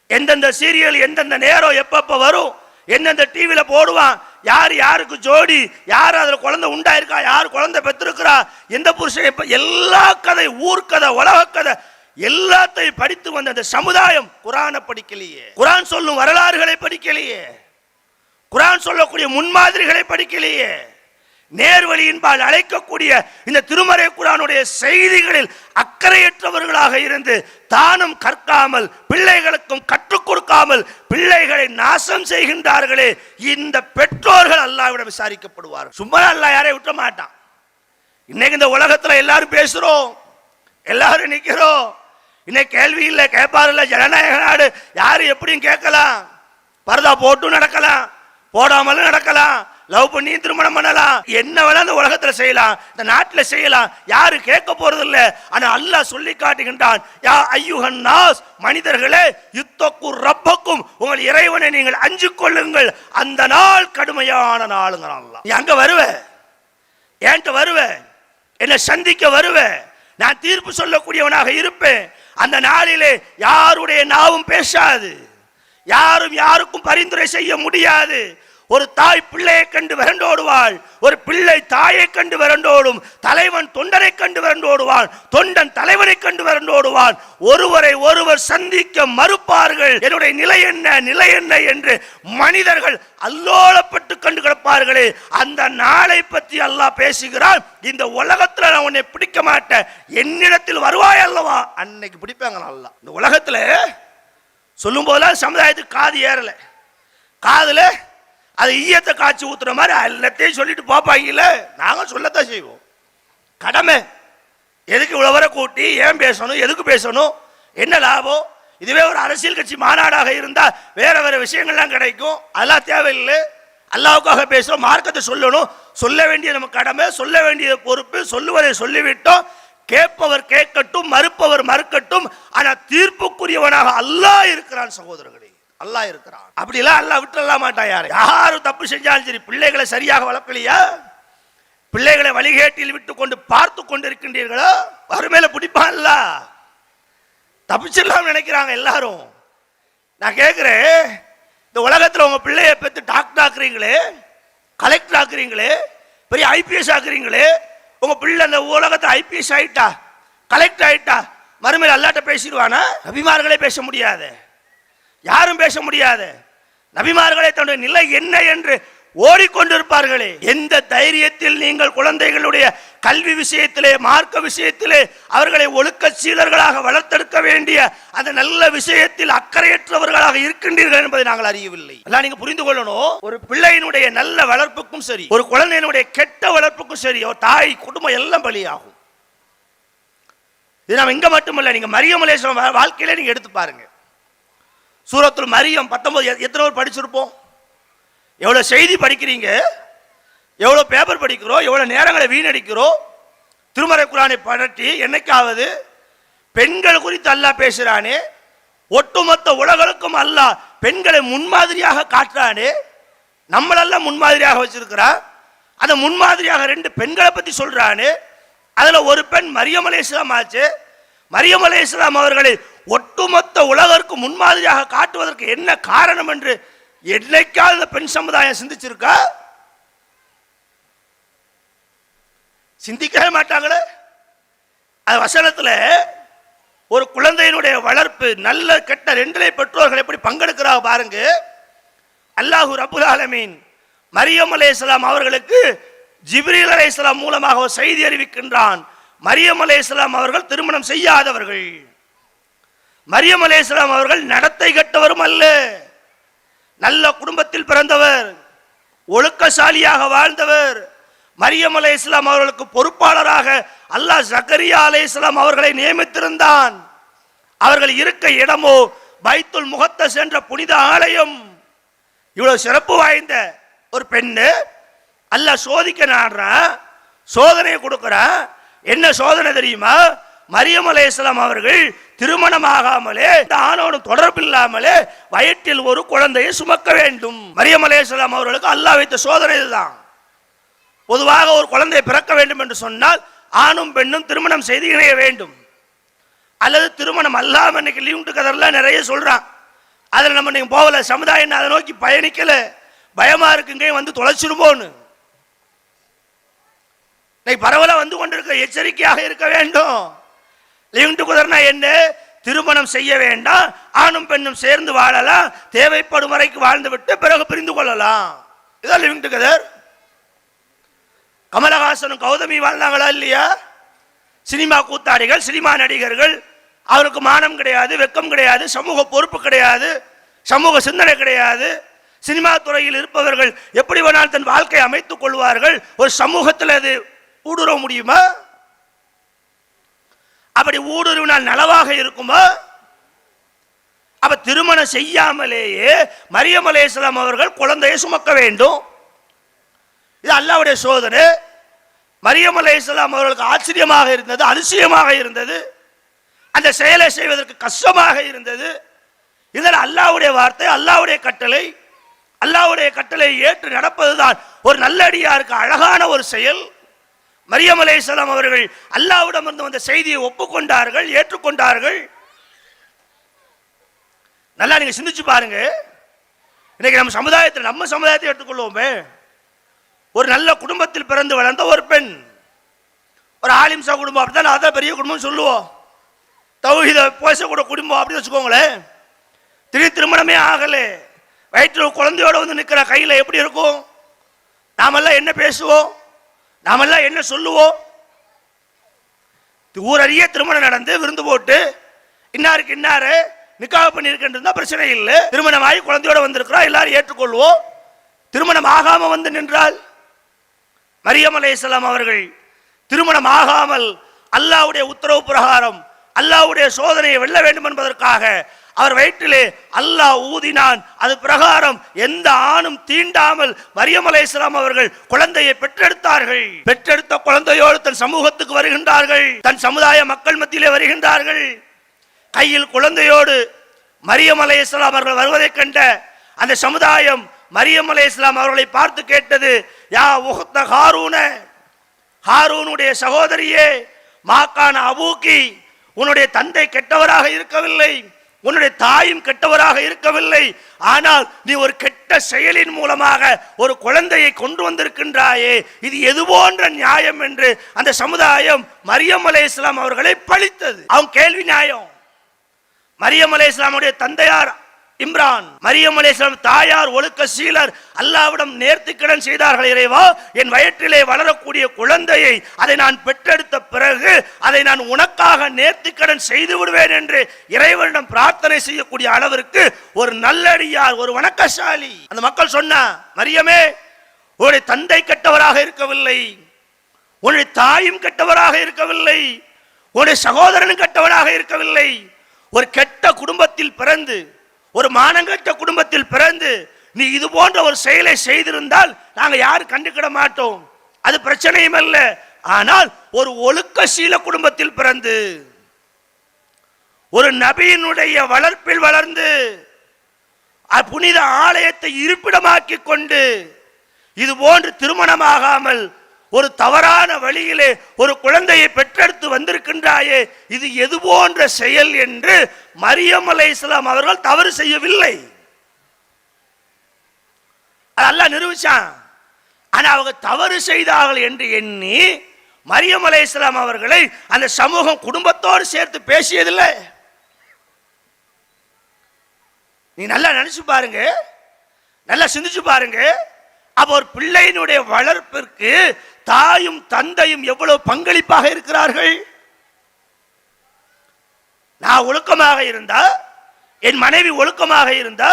எந்தெந்த சீரியல் எந்தெந்த நேரம் எப்பப்ப வரும், எந்தெந்த டிவியில போடுவான், யார் யாருக்கு ஜோடி, யார் அதுல குழந்தை உண்டாயிருக்கா, யார் குழந்தை பெற்றிருக்கிறா, எந்த புருஷன், எல்லா கதை, ஊர்க்கதை, உலக கதை எல்லாத்தையும் படித்து வந்த அந்த சமுதாயம் குர்ஆனை படிக்கலையே, குர்ஆன் சொல்லும் வரலாறுகளை படிக்கலையே, குர்ஆன் சொல்லக்கூடிய முன்மாதிரிகளை படிக்கலையே. நேர்வழியின்பால் அழைக்கக்கூடிய இந்த திருமறை குர்ஆனுடைய செய்திகளில் அக்கறையற்றவர்களாக இருந்து தானும் கற்காமல் பிள்ளைகளுக்கும் கற்றுக் கொடுக்காமல் பிள்ளைகளை நாசம் செய்கின்றார்களே, இந்த பெற்றோர்கள் அல்லாஹ்விடம் விசாரிக்கப்படுவார்கள். சும்மா அல்லாஹ் யாரையும் விட்ட மாட்டான். இன்னைக்கு இந்த உலகத்துல எல்லாரும் பேசுறோம், எல்லாரும் நிக்கிறோம். இன்னைக்கு கேள்வி இல்லை, கேட்பாரு இல்லை. ஜனநாயக நாடு, யாரு எப்படியும் கேட்கலாம். பரதா போட்டும் நடக்கலாம், போடாமலும் நடக்கலாம், லவ் பண்ணி திருமணம் பண்ணலாம், என்ன வேணா இந்த உலகத்துல செய்யலாம், இந்த நாட்டுல செய்யலாம். யாரு கேட்க போறது இல்ல. ஆனா அல்லாஹ் சொல்லி காட்டுகின்றான், யா அய்யுஹன் நாஸ், மனிதர்களே, யுத்தக்கு ரப்பக்கும், உங்கள் இறைவனை நீங்கள் அஞ்சு கொள்ளுங்கள், அந்த நாள் கடுமையான நாளுங்கிறான் அல்லாஹ். நீ அங்க வருவ, ஏன்ட்ட வருவ, என்னை சந்திக்க வருவ, நான் தீர்ப்பு சொல்லக்கூடியவனாக இருப்பேன். அந்த நாளிலே யாருடைய நாவும் பேசாது, யாரும் யாருக்கும் பரிந்துரை செய்ய முடியாது. ஒரு தாய் பிள்ளையை கண்டு விரண்டோடுவாள், ஒரு பிள்ளை தாயை கண்டு விரண்டோடும், தலைவன் தொண்டரை கண்டு விரண்டோடுவான், தொண்டன் தலைவனை கண்டு விரண்டோடுவான். ஒருவரை ஒருவர் சந்திக்க மறுப்பார்கள். என்னுடைய நிலை என்ன, நிலை என்ன என்று மனிதர்கள் அல்லோலப்பட்டு கண்டு கிடப்பார்களே, அந்த நாளை பற்றி அல்லாஹ் பேசுகிறான். இந்த உலகத்துல நான் உன்னை பிடிக்க மாட்டேன், என்னிடத்தில் வருவாய் அல்லவா, அன்னைக்கு பிடிப்பாங்க அல்லாஹ். இந்த உலகத்துல சொல்லும் போதெல்லாம் சமுதாயத்துக்கு காது ஏறல, காதுல அது ஈயத்தை காய்ச்சி ஊத்துற மாதிரி எல்லாத்தையும் சொல்லிட்டு போப்பாங்கல்ல. நாங்க சொல்லத்தான் செய்வோம், கடமை. எதுக்கு இவ்வளவு வரை கூட்டி ஏன் பேசணும், எதுக்கு பேசணும், என்ன லாபம்? இதுவே ஒரு அரசியல் கட்சி மாநாடாக இருந்தா வேற வேற விஷயங்கள்லாம் கிடைக்கும். அதெல்லாம் தேவையில்லை. அல்லாஹ்வுக்காக பேசுறோம், மார்க்கத்தை சொல்லணும், சொல்ல வேண்டிய நம்ம கடமை, சொல்ல வேண்டிய பொறுப்பு. சொல்லுவதை சொல்லிவிட்டோம், கேட்பவர் கேட்கட்டும், மறுப்பவர் மறுக்கட்டும். ஆனா தீர்ப்புக்குரியவனாக அல்லாஹ் இருக்கிறான் சகோதரர்களே, அல்லாஹ் இருக்கிறான். அப்படிலாம் அல்லாஹ் விட்டுறலாம் மாட்டான். யாரும் தப்பு செஞ்சாலும் சரி, பிள்ளைகளை சரியாக வளர்க்கலையா, பிள்ளைகளை வழிகேட்டில் விட்டு கொண்டு பார்த்து கொண்டிருக்கின்றீர்களோ, வறுமையில பிடிப்பான்ல. தப்பிச்சிடலாம் நினைக்கிறாங்க எல்லாரும். நான் கேட்கிறேன், இந்த உலகத்தில் உங்க பிள்ளைய பெற்று டாக்டர் ஆக்குறீங்களே, கலெக்டர் ஆக்குறீங்களே, பெரிய ஐபிஎஸ் ஆக்குறீங்களே, உங்க பிள்ளை அந்த உலகத்தை ஐபிஎஸ் ஆயிட்டா, கலெக்டர் ஆயிட்டா, மறுமையில் அல்லாட்ட பேசிடுவானா? நபிமார்களே பேச முடியாது, யாரும் பேச முடியாது. நபிமார்களே தன்னுடைய நிலை என்ன என்று ஓடிக்கொண்டிருப்பார்களே. எந்த தைரியத்தில் நீங்கள் குழந்தைகளுடைய கல்வி விஷயத்திலே, மார்க்க விஷயத்திலே அவர்களை ஒழுக்க சீலர்களாக வளர்த்தெடுக்க வேண்டிய அந்த நல்ல விஷயத்தில் அக்கறையற்றவர்களாக இருக்கின்றீர்கள் என்பதை நாங்கள் அறியவில்லை. எல்லாம் நீங்க புரிந்து கொள்ளணும். ஒரு பிள்ளையினுடைய நல்ல வளர்ப்புக்கும் சரி, ஒரு குழந்தையினுடைய கெட்ட வளர்ப்புக்கும் சரி, ஒரு தாய் குடும்பம் எல்லாம் பலியாகும். இது நாம் இங்க மட்டுமல்ல, நீங்க மரியம் அலைஹிஸ்ஸலாம் வாழ்க்கையில நீங்க எடுத்து பாருங்க. சூரத்துல் மரியம் 19 எத்தனை பேர் படிச்சிருப்போம்? எவ்வளவு செய்தி படிக்கிறீங்க, எவ்வளவு பேப்பர் படிக்கிறோம், எவ்வளவு நேரங்களை வீணடிக்கிறோம். திருமறை குர்ஆனை பற்றி என்னைக்காவது பெண்கள் குறித்து அல்லாஹ் பேசுறானே, ஒட்டுமொத்த உலகளுக்கும் அல்லாஹ் பெண்களை முன்மாதிரியாக காட்டுறானே, நம்மளெல்லாம் முன்மாதிரியாக வச்சிருக்கிறான். அந்த முன்மாதிரியாக 2 பெண்களை பத்தி சொல்றானே, அதுல ஒரு பெண் மரியம் அலைஹிஸ்ஸலாம் ஆச்சு. மரியம் அலைஹிஸ்ஸலாம் அவர்களை ஒட்டுமொத்த உலகிற்கு முன்மாதிரியாக காட்டுவதற்கு என்ன காரணம் என்று என்னைக்காவது பெண் சமுதாயம் சிந்திச்சிருக்கா? சிந்திக்கவே மாட்டாங்களே. அது வசனத்துல ஒரு குழந்தையினுடைய வளர்ப்பு நல்ல கெட்ட 2 பெற்றோர்கள் எப்படி பங்கெடுக்கிறாங்க பாருங்க. அல்லாஹு ரப்புல் ஆலமீன் மரியம் அலைஹிஸ்ஸலாம் அவர்களுக்கு ஜிப்ரீல் அலைஹிஸ்ஸலாம் மூலமாக ஒரு செய்தி அறிவிக்கின்றான். மரியம் அலைஹிஸ்ஸலாம் அவர்கள் திருமணம் செய்யாதவர்கள். மரியம் அலைஹிஸ்ஸலாம் அவர்கள் நடத்தை கெட்டவரும் அல்ல, நல்ல குடும்பத்தில் பிறந்தவர், ஒழுக்கசாலியாக வாழ்ந்தவர். மரியம் அலைஹிஸ்ஸலாம் அவர்களுக்கு பொறுப்பாளராக அல்லாஹ் ஜக்கரியா அலைஹிஸ்ஸலாம் அவர்களை நியமித்திருந்தான். அவர்கள் இருக்க இடமோ பைத்துல் முகத்தஸ் என்ற புனித ஆலயம். இவ்வளவு சிறப்பு வாய்ந்த ஒரு பெண்ணு அல்லாஹ் சோதிக்க நாடுறான், சோதனையை கொடுக்கிறான். என்ன சோதனை தெரியுமா? மரியம் அலைஹிஸ்ஸலாம் அவர்கள் திருமணமாகாமலே, ஆணோடு தொடர்பில்லாமலே வயிற்றில் ஒரு குழந்தையை சுமக்க வேண்டும். மரியம் அலைஹிஸ்ஸலாம் அவர்களுக்கு அல்லாஹ் வைத்த சோதனை இதுதான். பொதுவாக ஒரு குழந்தை பிறக்க வேண்டும் என்று சொன்னால் ஆணும் பெண்ணும் திருமணம் செய்து இணைய வேண்டும், அல்லது திருமணம் அல்லாம இன்னைக்கு லீவுண்டு கதர்லாம் நிறைய சொல்றான். அதில் நம்ம நீங்க போகல, சமுதாயம் அதை நோக்கி பயணிக்கல, பயமா இருக்குங்க வந்து தொலைச்சிருமோன்னு. இன்னைக்கு பரவலாக வந்து கொண்டிருக்க, எச்சரிக்கையாக இருக்க வேண்டும். லிவிங் டுகெதர்னா என்ன? திருமணம் செய்ய வேண்டாம், ஆணும் பெண்ணும் சேர்ந்து வாழலாம், தேவைப்படும் வரைக்கும் வாழ்ந்து விட்டு பிறகு பிரிந்து கொள்ளலாம். இதான் லிவிங் டுகெதர். கமலஹாசனும் கௌதமி வாழ்ந்தாங்களா இல்லையா? சினிமா கூத்தாடிகள், சினிமா நடிகர்கள், அவருக்கு மானம் கிடையாது, வெக்கம் கிடையாது, சமூக பொறுப்பு கிடையாது, சமூக சிந்தனை கிடையாது. சினிமா துறையில் இருப்பவர்கள் எப்படி வேணாலும் தன் வாழ்க்கையை அமைத்துக் கொள்வார்கள். ஒரு சமூகத்தில் அது ஊடுருவ முடியுமா? அப்படி ஊடுருவினால் நலவாக இருக்குமா? அப்ப திருமணம் செய்யாமலேயே மரியம் அலைஹிஸ்ஸலாம் அவர்கள் குழந்தையை சுமக்க வேண்டும். இது அல்லாஹ்வுடைய சோதனை. மரியம் அலைஹிஸ்ஸலாம் அவர்களுக்கு ஆச்சரியமாக இருந்தது, அதிசயமாக இருந்தது, அந்த செயலை செய்வதற்கு கஷ்டமாக இருந்தது. இதில் அல்லாஹ்வுடைய வார்த்தை, அல்லாஹ்வுடைய கட்டளை, அல்லாஹ்வுடைய கட்டளை ஏற்று நடப்பதுதான் ஒரு நல்லடியாருக்கு அழகான ஒரு செயல். மரியம் அலைஹிஸ்ஸலாம் அவர்கள் அல்லாஹ்விடமிருந்து வந்த செய்தியை ஒப்புக்கொண்டார்கள், ஏற்றுக்கொண்டார்கள். நல்லா நீங்க சிந்திச்சு பாருங்க. இன்னைக்கு நம்ம சமுதாயத்தை எடுத்துக்கொள்வோமே. ஒரு நல்ல குடும்பத்தில் பிறந்து வளர்ந்த ஒரு பெண், ஒரு ஆலிம்சா குடும்பம், அப்படிதான் அதான் பெரிய குடும்பம் சொல்லுவோம். தௌஹீத பேசக்கூட குடும்பம் அப்படின்னு வச்சுக்கோங்களேன். திருமணமே ஆகலை, வயிற்று குழந்தையோட வந்து நிற்கிற கையில் எப்படி இருக்கும்? நாமெல்லாம் என்ன பேசுவோம்? நாமெல்லாம் என்ன சொல்லுவோம்? ஊரறிய திருமணம் நடந்து விருந்து போட்டு இன்னாருக்கு இன்னாரு நிக்காஹ் பண்ணியிருக்கின்றா பிரச்சனை இல்லை. திருமணமாகி குழந்தையோட வந்திருக்கிறோம், எல்லாரும் ஏற்றுக்கொள்வோம். திருமணம் ஆகாம வந்து நின்றால், மரியம் அலைஹிஸ்ஸலாம் அவர்கள் திருமணம் ஆகாமல் அல்லாஹ்வுடைய உத்தரவு பிரகாரம் அல்லாஹ்வுடைய சோதனையை வெல்ல வேண்டும் என்பதற்காக அவர் வயிற்றிலே அல்லாஹ் ஊதினான். அது பிரகாரம் எந்த ஆணும் தீண்டாமல் மரியம் அலைஹிஸ்ஸலாம் அவர்கள் குழந்தையை பெற்றெடுத்தார்கள். பெற்றெடுத்த குழந்தையோடு தன் சமூகத்துக்கு வருகின்றார்கள், தன் சமுதாய மக்கள் மத்தியிலே வருகின்றார்கள். கையில் குழந்தையோடு மரியம் அலைஹிஸ்ஸலாம் அவர்கள் வருவதை கண்ட அந்த சமுதாயம் மரியம் அலைஹிஸ்ஸலாம் அவர்களை பார்த்து கேட்டது, யா உஹ்த ஹாரூன, ஹாரூனுடைய சகோதரியே, மாகான அபூக்கி, உன்னுடைய தந்தை கெட்டவராக இருக்கவில்லை, உன்னுடைய தாயும் கெட்டவராக இருக்கவில்லை, ஆனால் நீ ஒரு கெட்ட செயலின் மூலமாக ஒரு குழந்தையை கொண்டு வந்திருக்கின்றாயே, இது எது போன்ற நியாயம் என்று அந்த சமுதாயம் மரியம் அலைஹிஸ்ஸலாம் அவர்களை பழித்தது. அவங்க கேள்வி நியாயம். மரியம் அலைஹிஸ்ஸலாமுடைய தந்தையார் இம்ரான், மரியம் அலைஹிஸ்ஸலாம் தாயார் ஒழுக்க சீலர், அல்லாஹ்விடம் நேர்த்திக்கடன் செய்தார்கள். இறைவா, என் வயிற்றிலே வளரக்கூடிய குழந்தையை அதை நான் பெற்றெடுத்த பிறகு அதை நான் உனக்காக நேர்த்திக்கடன் செய்து விடுவேன் என்று இறைவனிடம் பிரார்த்தனை செய்யக்கூடிய அளவிற்கு ஒரு நல்லடியார், ஒரு வணக்கசாலி. அந்த மக்கள் சொன்னா, மரியமே, உன்னுடைய தந்தை கெட்டவராக இருக்கவில்லை, உன்னுடைய தாயும் கெட்டவராக இருக்கவில்லை, உன்னுடைய சகோதரனும் கெட்டவனாக இருக்கவில்லை. ஒரு கெட்ட குடும்பத்தில் பிறந்து, ஒரு மானங்கெட்ட குடும்பத்தில் பிறந்து நீ இது போன்ற ஒரு செயலை செய்திருந்தால் நாங்கள் யாரும் கண்டுக்கிட மாட்டோம், அது பிரச்சனையும் அல்ல. ஆனால் ஒரு ஒழுக்க சீல குடும்பத்தில் பிறந்து, ஒரு நபியினுடைய வளர்ப்பில் வளர்ந்து, புனித ஆலயத்தை இருப்பிடமாக்கி கொண்டு இது போன்று திருமணமாகாமல் ஒரு தவறான வழியிலே ஒரு குழந்தையை பெற்றெடுத்து வந்திருக்கின்றாயே, இது எது போன்ற செயல் என்று மரியம் அலைஹிஸ்ஸலாம் அவர்கள் தவறு செய்யவில்லை, அல்லாஹ் நிரூபிச்சான். ஆனா அவங்க தவறு செய்தார்கள் என்று எண்ணி மரியம் அலைஹிஸ்ஸலாம் அவர்களை அந்த சமூகம் குடும்பத்தோடு சேர்த்து பேசியதில்லை. நீ நல்லா நினைச்சு பாருங்க, நல்லா சிந்திச்சு பாருங்க. அப்ப ஒரு பிள்ளையினுடைய வளர்ப்பிற்கு தாயும் தந்தையும் எவ்வளவு பங்களிப்பாக இருக்கிறார்கள். நான் ஒழுக்கமாக இருந்தா, என் மனைவி ஒழுக்கமாக இருந்தா,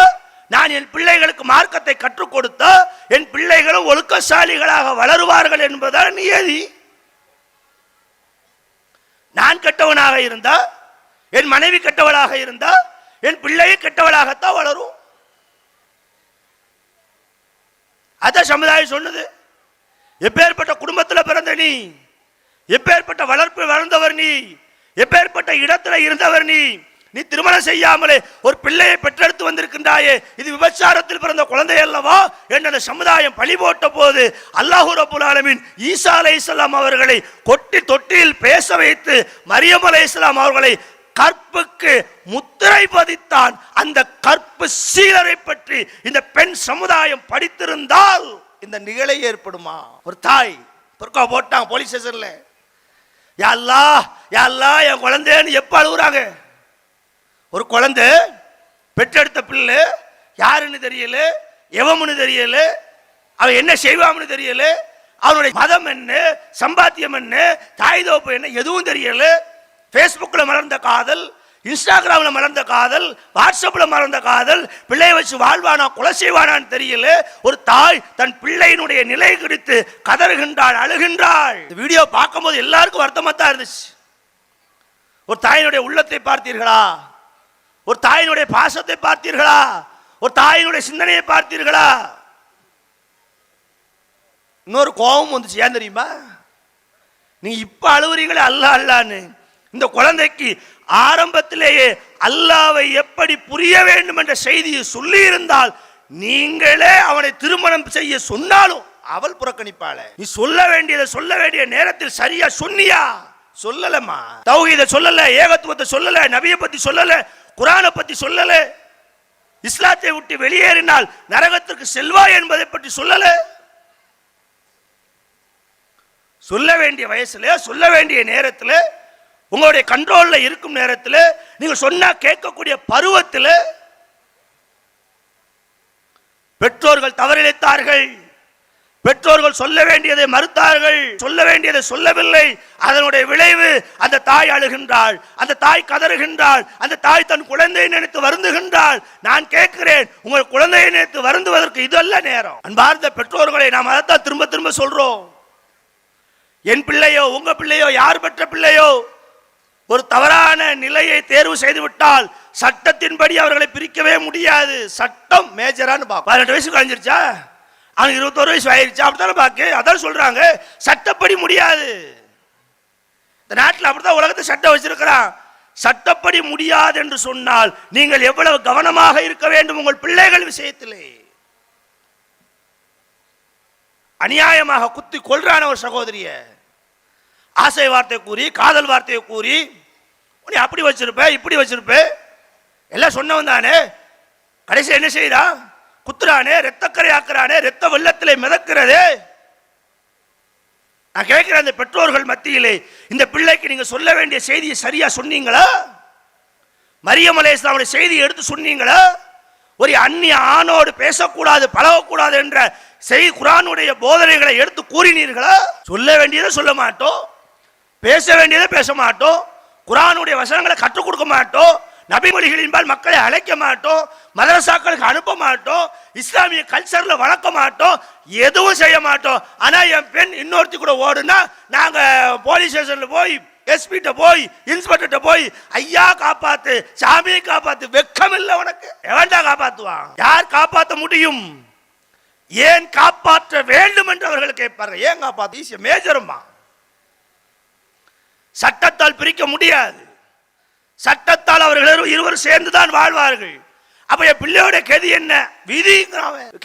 நான் என் பிள்ளைகளுக்கு மார்க்கத்தை கற்றுக் கொடுத்தா என் பிள்ளைகளும் ஒழுக்கசாலிகளாக வளருவார்கள் என்பதால் நியதி. நான் கெட்டவனாக இருந்தா, என் மனைவி கெட்டவளாக இருந்தா, என் பிள்ளையை கெட்டவளாகத்தான் வளரும். அதான் சமுதாயம் சொன்னது. எப்பேற்பட்ட குடும்பத்தில் பிறந்த நீ, எப்பேற்பட்ட வளர்ப்பு வளர்ந்தவர் நீ, எப்பேற்பட்ட இடத்துல இருந்தவர் நீ, நீ திருமணம் செய்யாமலே ஒரு பிள்ளையை பெற்றெடுத்து வந்திருக்கின்றாயே, இது விபச்சாரத்தில் பிறந்த குழந்தை அல்லவா என்ற அந்த சமுதாயம் பழி போட்ட போது அல்லாஹ் ரப்பல் ஆலமீன் ஈசா அலைஹிஸ்ஸலாம் அவர்களை கொட்டி தொட்டியில் பேச வைத்து மரியம் அலைஹிஸ்ஸலாம் அவர்களை கற்புக்கு முத்திரை பதித்தான். அந்த கற்பு சீலரை பற்றி இந்த பெண் சமுதாயம் படித்திருந்தால் இந்த நிகழை ஏற்படுமா? ஒரு தாய் பொறுக்கா போட்டாங்க போலீஸ் ஸ்டேஷன்ல, யா அல்லாஹ் யா அல்லாஹ் என் குழந்தைன்னு எப்ப அழுகுறாங்க. ஒரு குழந்தை பெற்றெடுத்த பிள்ளை, யாருன்னு தெரியல, எவமுன்னு தெரியல, அவன் என்ன செய்வான்னு தெரியல, அவனுடைய மதம் என்ன, சம்பாத்தியம் என்ன, தாய் தோப்பு என்ன எதுவும் தெரியல. பேஸ்புக்ல மலர்ந்த காதல், இன்ஸ்டாகிராம்ல மலர்ந்த காதல், வாட்ஸ்அப்ல மலர்ந்த காதல், பிள்ளையை வச்சு வாழ்வானா கொலை செய்வானான்னு தெரியல. ஒரு தாய் தன் பிள்ளையினுடைய நிலை குறித்து கதறுகின்றாள், அழுகின்றாள். வீடியோ பார்க்கும்போது எல்லாருக்கும் வருத்தமா தான் இருந்துச்சு. ஒரு தாயினுடைய உள்ளத்தை பார்த்தீர்களா? ஒரு தாயினுடைய பாசத்தை பார்த்தீர்களா? ஒரு தாயினுடைய சிந்தனையை பார்த்தீர்களா? இன்னொரு கோபம் வந்துச்சு. ஏன் தெரியுமா? நீங்க இப்ப அழுவுறீங்களே அல்லா அல்லான்னு, இந்த குழந்தைக்கு ஆரம்பத்திலேயே அல்லாவை எப்படி புரிய வேண்டும் என்ற செய்தியை சொல்லி இருந்தால், நீங்களே அவனை திருமணம் செய்ய சொன்னாலும் அவள் புறக்கணிப்பாள. நீ சொல்ல வேண்டிய நேரத்தில் சரியா சொன்னியா? சொல்லலமா. தௌஹீதை சொல்லல, ஏகத்துவத்தை சொல்லல, நபியை பத்தி சொல்லல, குர்ஆனை பத்தி சொல்லல, இஸ்லாத்தை விட்டு வெளியேறினால் நரகத்திற்கு செல்வாய் என்பதை பற்றி சொல்லல. சொல்ல வேண்டிய வயசுல, சொல்ல வேண்டிய நேரத்தில், உங்களுடைய கண்ட்ரோல்ல இருக்கும் நேரத்தில், நீங்க சொன்னா கேட்கக்கூடிய பருவத்தில் பெற்றோர்கள் தவறிழைத்தார்கள். பெற்றோர்கள் சொல்ல வேண்டியதை மறுத்தார்கள், சொல்ல வேண்டியதை சொல்லவில்லை. அதனுடைய விளைவு அந்த தாய் அழுகின்றாள், அந்த தாய் கதறுகின்றாள், அந்த தாய் தன் குழந்தையை நினைத்து வருந்துகின்றாள். நான் கேட்கிறேன், உங்கள் குழந்தையை நினைத்து வருந்துவதற்கு இதல்ல நேரம். அன்பார்ந்த பெற்றோர்களை நாம் அதைத்தான் திரும்ப திரும்ப சொல்றோம். என் பிள்ளையோ உங்க பிள்ளையோ யார் பெற்ற பிள்ளையோ ஒரு தவறான நிலையை தேர்வு செய்து விட்டால் சட்டத்தின்படி அவர்களை பிரிக்கவே முடியாது. சட்டம் மேஜரான்னு பார்க்கும். 18 வயசு கழிஞ்சிருச்சா, அவனுக்கு 21 வயசு ஆயிருச்சா, அப்படித்தானே பாக்கு. அதான் சொல்றாங்க, சட்டப்படி முடியாது. இந்த நாட்டில் அப்படித்தான் உலகத்தை சட்டம் வச்சிருக்கிறான். சட்டப்படி முடியாது என்று சொன்னால் நீங்கள் எவ்வளவு கவனமாக இருக்க வேண்டும் உங்கள் பிள்ளைகள் விஷயத்திலே. அநியாயமாக குத்தி கொள்றான ஒரு சகோதரிய ஆசை வார்த்தை கூறி, காதல் வார்த்தையை கூறி, நீ அப்படி வச்சிருப்ப இப்படி வச்சிருப்ப எல்லாம் சொன்னவன் தானே. கடைசி என்ன செய்யறான்? குத்துறானே, ரத்தக்கரை ஆக்குறானே, ரத்த வெள்ளத்திலே மிதக்கிறது. நான் கேட்கிறேன், அந்த பெற்றோர்கள் மத்தியிலே இந்த பிள்ளைக்கு நீங்க சொல்ல வேண்டிய செய்தியை சரியா சொன்னீங்களா? மரியம் அலைஹிஸ்ஸலாமுடைய செய்தியை எடுத்து சொன்னீங்களா? ஒரு அந்நிய ஆணோடு பேசக்கூடாது, பழகக்கூடாது என்ற செய்தி குர்ஆனுடைய போதனைகளை எடுத்து கூறினீர்களா? சொல்ல வேண்டியதை சொல்ல மாட்டோம், பேச வேண்டியதை பேச மாட்டோம், குர்ஆனுடைய வசனங்களை கற்றுக் கொடுக்க மாட்டோம், நபிமொழிகளின்பால் மக்களை அழைக்க மாட்டோம், மதரசாக்களுக்கு அனுப்ப மாட்டோம், இஸ்லாமிய கல்ச்சர்ல வளர்க்க மாட்டோம், எதுவும் செய்ய மாட்டோம். ஆனா என் பெண் இன்னொருத்தி கூட ஓடுனா நாங்க போலீஸ் ஸ்டேஷன்ல போய், எஸ்பிட்ட போய், இன்ஸ்பெக்டர்ட்ட போய், ஐயா காப்பாத்து, சாமியை காப்பாத்து. வெக்கம் இல்லை உனக்கு? எவன்டா காப்பாத்துவான்? யார் காப்பாற்ற முடியும்? ஏன் காப்பாற்ற வேண்டும் என்று அவர்கள் கேட்பார்கள். ஏன் காப்பாற்ற? மேஜருமா. சட்டத்தால் பிரிக்க முடியாது. சட்டத்தால் அவர்கள் இருவரும் சேர்ந்துதான் வாழ்வார்கள். அப்ப என் பிள்ளையோட கதி என்ன? விதி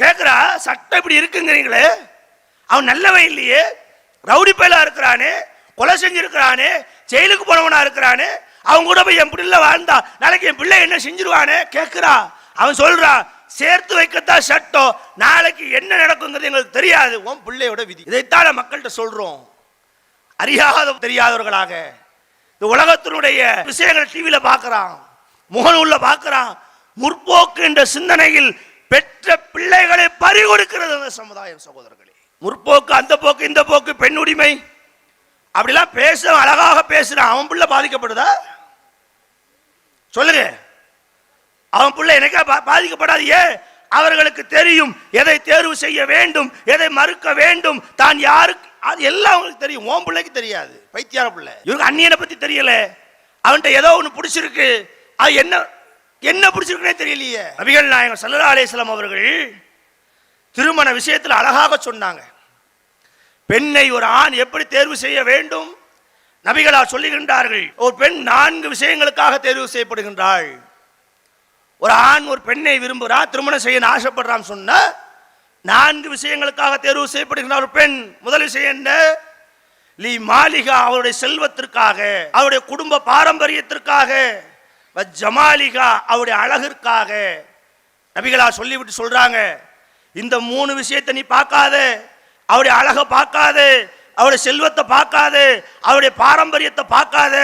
கேட்கிறா. சட்டம் இப்படி இருக்குங்கிறீங்களே, அவன் நல்லவன் இல்லையே, ரவுடி பையலா இருக்கிறானே, கொலை செஞ்சிருக்கிறானே, ஜெயிலுக்கு போனவனா இருக்கிறானே, அவங்க கூட போய் என் பிள்ளை வாழ்ந்தா நாளைக்கு என் பிள்ளை என்ன செஞ்சிருவானே கேட்கிறா. அவன் சொல்றான், சேர்த்து வைக்கத்தான் சட்டம், நாளைக்கு என்ன நடக்குங்கிறது எங்களுக்கு தெரியாது, உன் பிள்ளையோட விதி. இதைத்தான் மக்கள்கிட்ட சொல்றோம். அறியாத தெரியாதவர்களாக இந்த உலகத்தினுடைய விஷயங்கள் டிவியில பார்க்கிறான், முகநூல்ல பார்க்கிறான். முற்போக்கு என்ற சிந்தனையில் பெற்ற பிள்ளைகளை பறிகொடுக்கிறது அந்த சமுதாயம். சகோதரர்களே, முற்போக்கு, அந்த போக்கு, இந்த போக்கு, பெண் உரிமை அப்படிலாம் பேச அழகாக பேசுறான். அவன் பிள்ளை பாதிக்கப்படுதா? சொல்லுங்க. அவன் பிள்ளை எனக்கா பாதிக்கப்படாது? ஏன்? அவர்களுக்கு தெரியும் எதை தேர்வு செய்ய வேண்டும், எதை மறுக்க வேண்டும், தான் யாருக்கு, அது எல்லாம் அவங்களுக்கு தெரியும். உன் பிள்ளைக்கு தெரியாது. பைத்தியார பிள்ளை. இவங்க அந்நியனை பத்தி தெரியல, அவன்கிட்ட ஏதோ ஒன்று பிடிச்சிருக்கு, அது என்ன பிடிச்சிருக்குன்னே தெரியலையே. நபிகள் நாயகம் ஸல்லல்லாஹு அலைஹி வஸல்லம் அவர்கள் திருமண விஷயத்தில் அழகாக சொன்னாங்க. பெண்ணை ஒரு ஆண் எப்படி தேர்வு செய்ய வேண்டும் நபிகளார் சொல்லுகின்றார்கள். ஒரு பெண் 4 விஷயங்களுக்காக தேர்வு செய்யப்படுகின்றாள். ஒரு ஆண் ஒரு பெண்ணை விரும்புகிறான், திருமணம் செய்ய ஆசைப்படுறான் சொன்ன 4 விஷயங்களுக்காக தேர்வு செய்யப்படுகின்ற ஒரு பெண். முதல் விஷயம் என்ன? லீ மாலிகா, அவருடைய செல்வத்திற்காக, அவருடைய குடும்ப பாரம்பரியத்திற்காக, ஜமாலிகா, அவருடைய அழகிற்காக. நபிகளார் சொல்லிவிட்டு சொல்றாங்க, இந்த 3 விஷயத்தை நீ பார்க்காத, அவருடைய அழகை பார்க்காத, அவருடைய செல்வத்தை பார்க்காத, அவருடைய பாரம்பரியத்தை பார்க்காத,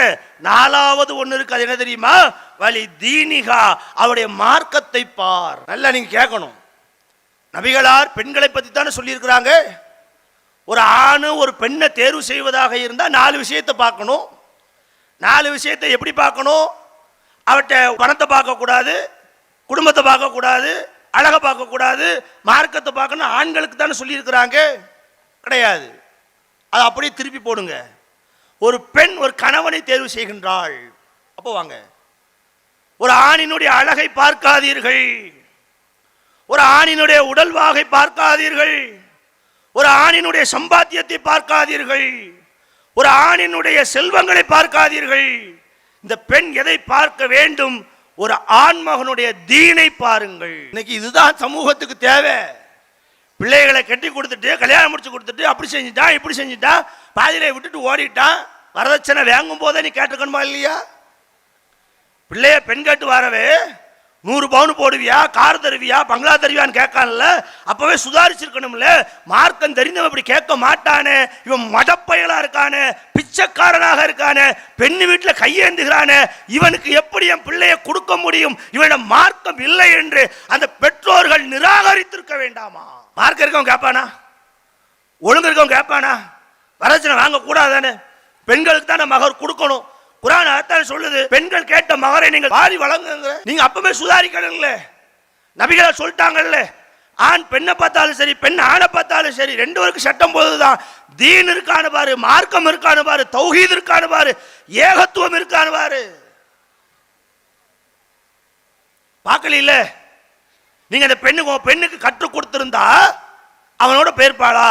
4வது ஒன்று இருக்கு. அது என்ன தெரியுமா? வலி தீனிகா, அவருடைய மார்க்கத்தை பார். நல்லா நீங்க கேட்கணும். நபிகளார் பெண்களை பத்தி தானே சொல்லி இருக்கிறாங்க. ஒரு ஆணு ஒரு பெண்ணை தேர்வு செய்வதாக இருந்தால் 4 விஷயத்தை பார்க்கணும். 4 விஷயத்தை எப்படி பார்க்கணும்? அவட்ட பணத்தை பார்க்கக்கூடாது, குடும்பத்தை பார்க்கக்கூடாது, அழகை பார்க்கக்கூடாது, மார்க்கத்தை பார்க்கணும். ஆண்களுக்கு தானே சொல்லியிருக்கிறாங்க? கிடையாது. அதை அப்படியே திருப்பி போடுங்க. ஒரு பெண் ஒரு கணவனை தேர்வு செய்கின்றாள். அப்போ வாங்க, ஒரு ஆணினுடைய அழகை பார்க்காதீர்கள், ஒரு ஆணினுடைய உடல்வாகை பார்க்காதீர்கள், ஒரு ஆணினுடைய சம்பாத்தியத்தை பார்க்காதீர்கள், ஒரு ஆணினுடைய செல்வங்களை பார்க்காதீர்கள். இந்த பெண் எதை பார்க்க வேண்டும்? ஒரு ஆண்மகனுடைய தீனை பாருங்கள். இன்னைக்கு இதுதான் சமூகத்துக்கு தேவை. பிள்ளைகளை கட்டி கொடுத்துட்டு கல்யாணம் முடிச்சு கொடுத்துட்டு அப்படி செஞ்சுட்டான் இப்படி செஞ்சுட்டான், பாதியில விட்டுட்டு ஓடிட்டான். வரதட்சணை வாங்கும் போதே நீ கேட்டுக்கணுமா இல்லையா? பிள்ளைய பெண் கேட்டு வரவே 100 பவுன் போடுவியா, கார் தருவியா, பங்களா தருவியான்னு கேட்கான்ல, அப்பவே சுதாரிச்சிருக்கணும்ல. மார்க்கம் தெரிந்தவன் இப்படி கேட்க மாட்டானே. இவன் மடப்பயலா இருக்கானே, பிச்சைக்காரனாக இருக்கானே, பெண்ணு வீட்டில் கையேந்துகிறானே, இவனுக்கு எப்படி என் பிள்ளையை கொடுக்க முடியும்? இவனிடம் மார்க்கம் இல்லை என்று அந்த பெற்றோர்கள் நிராகரித்திருக்க வேண்டாமா? மார்க்கம் இருக்கவன் கேட்பானா? ஒழுங்கு இருக்கவன் கேட்பானா? வரதட்சணை வாங்க கூடாதானே? பெண்களுக்கு தான் மகர் கொடுக்கணும். குர்ஆன் அதான் சொல்லுது, பெண்கள் கேட்ட மகரை நீங்கள் வாரி வழங்குங்க. நீங்க அப்பவே சுதாரிக்கணும்ல. நபிகளா சொல்லிட்டாங்கல்ல, ஆண் பெண்ணை பார்த்தாலும் சரி, பெண் ஆணை பார்த்தாலும் சரி, 2 பேருக்கு சட்டம் போதுதான். தீன் இருக்கானு பாரு, மார்க்கம் இருக்கானு பாரு, தௌஹீத் இருக்கானு பாரு, ஏகத்துவம் இருக்கானு பாரு. பார்க்கல நீங்க அந்த பெண்ணுக்கு கற்றுக் கொடுத்திருந்தா அவனோட பேர்பாளா?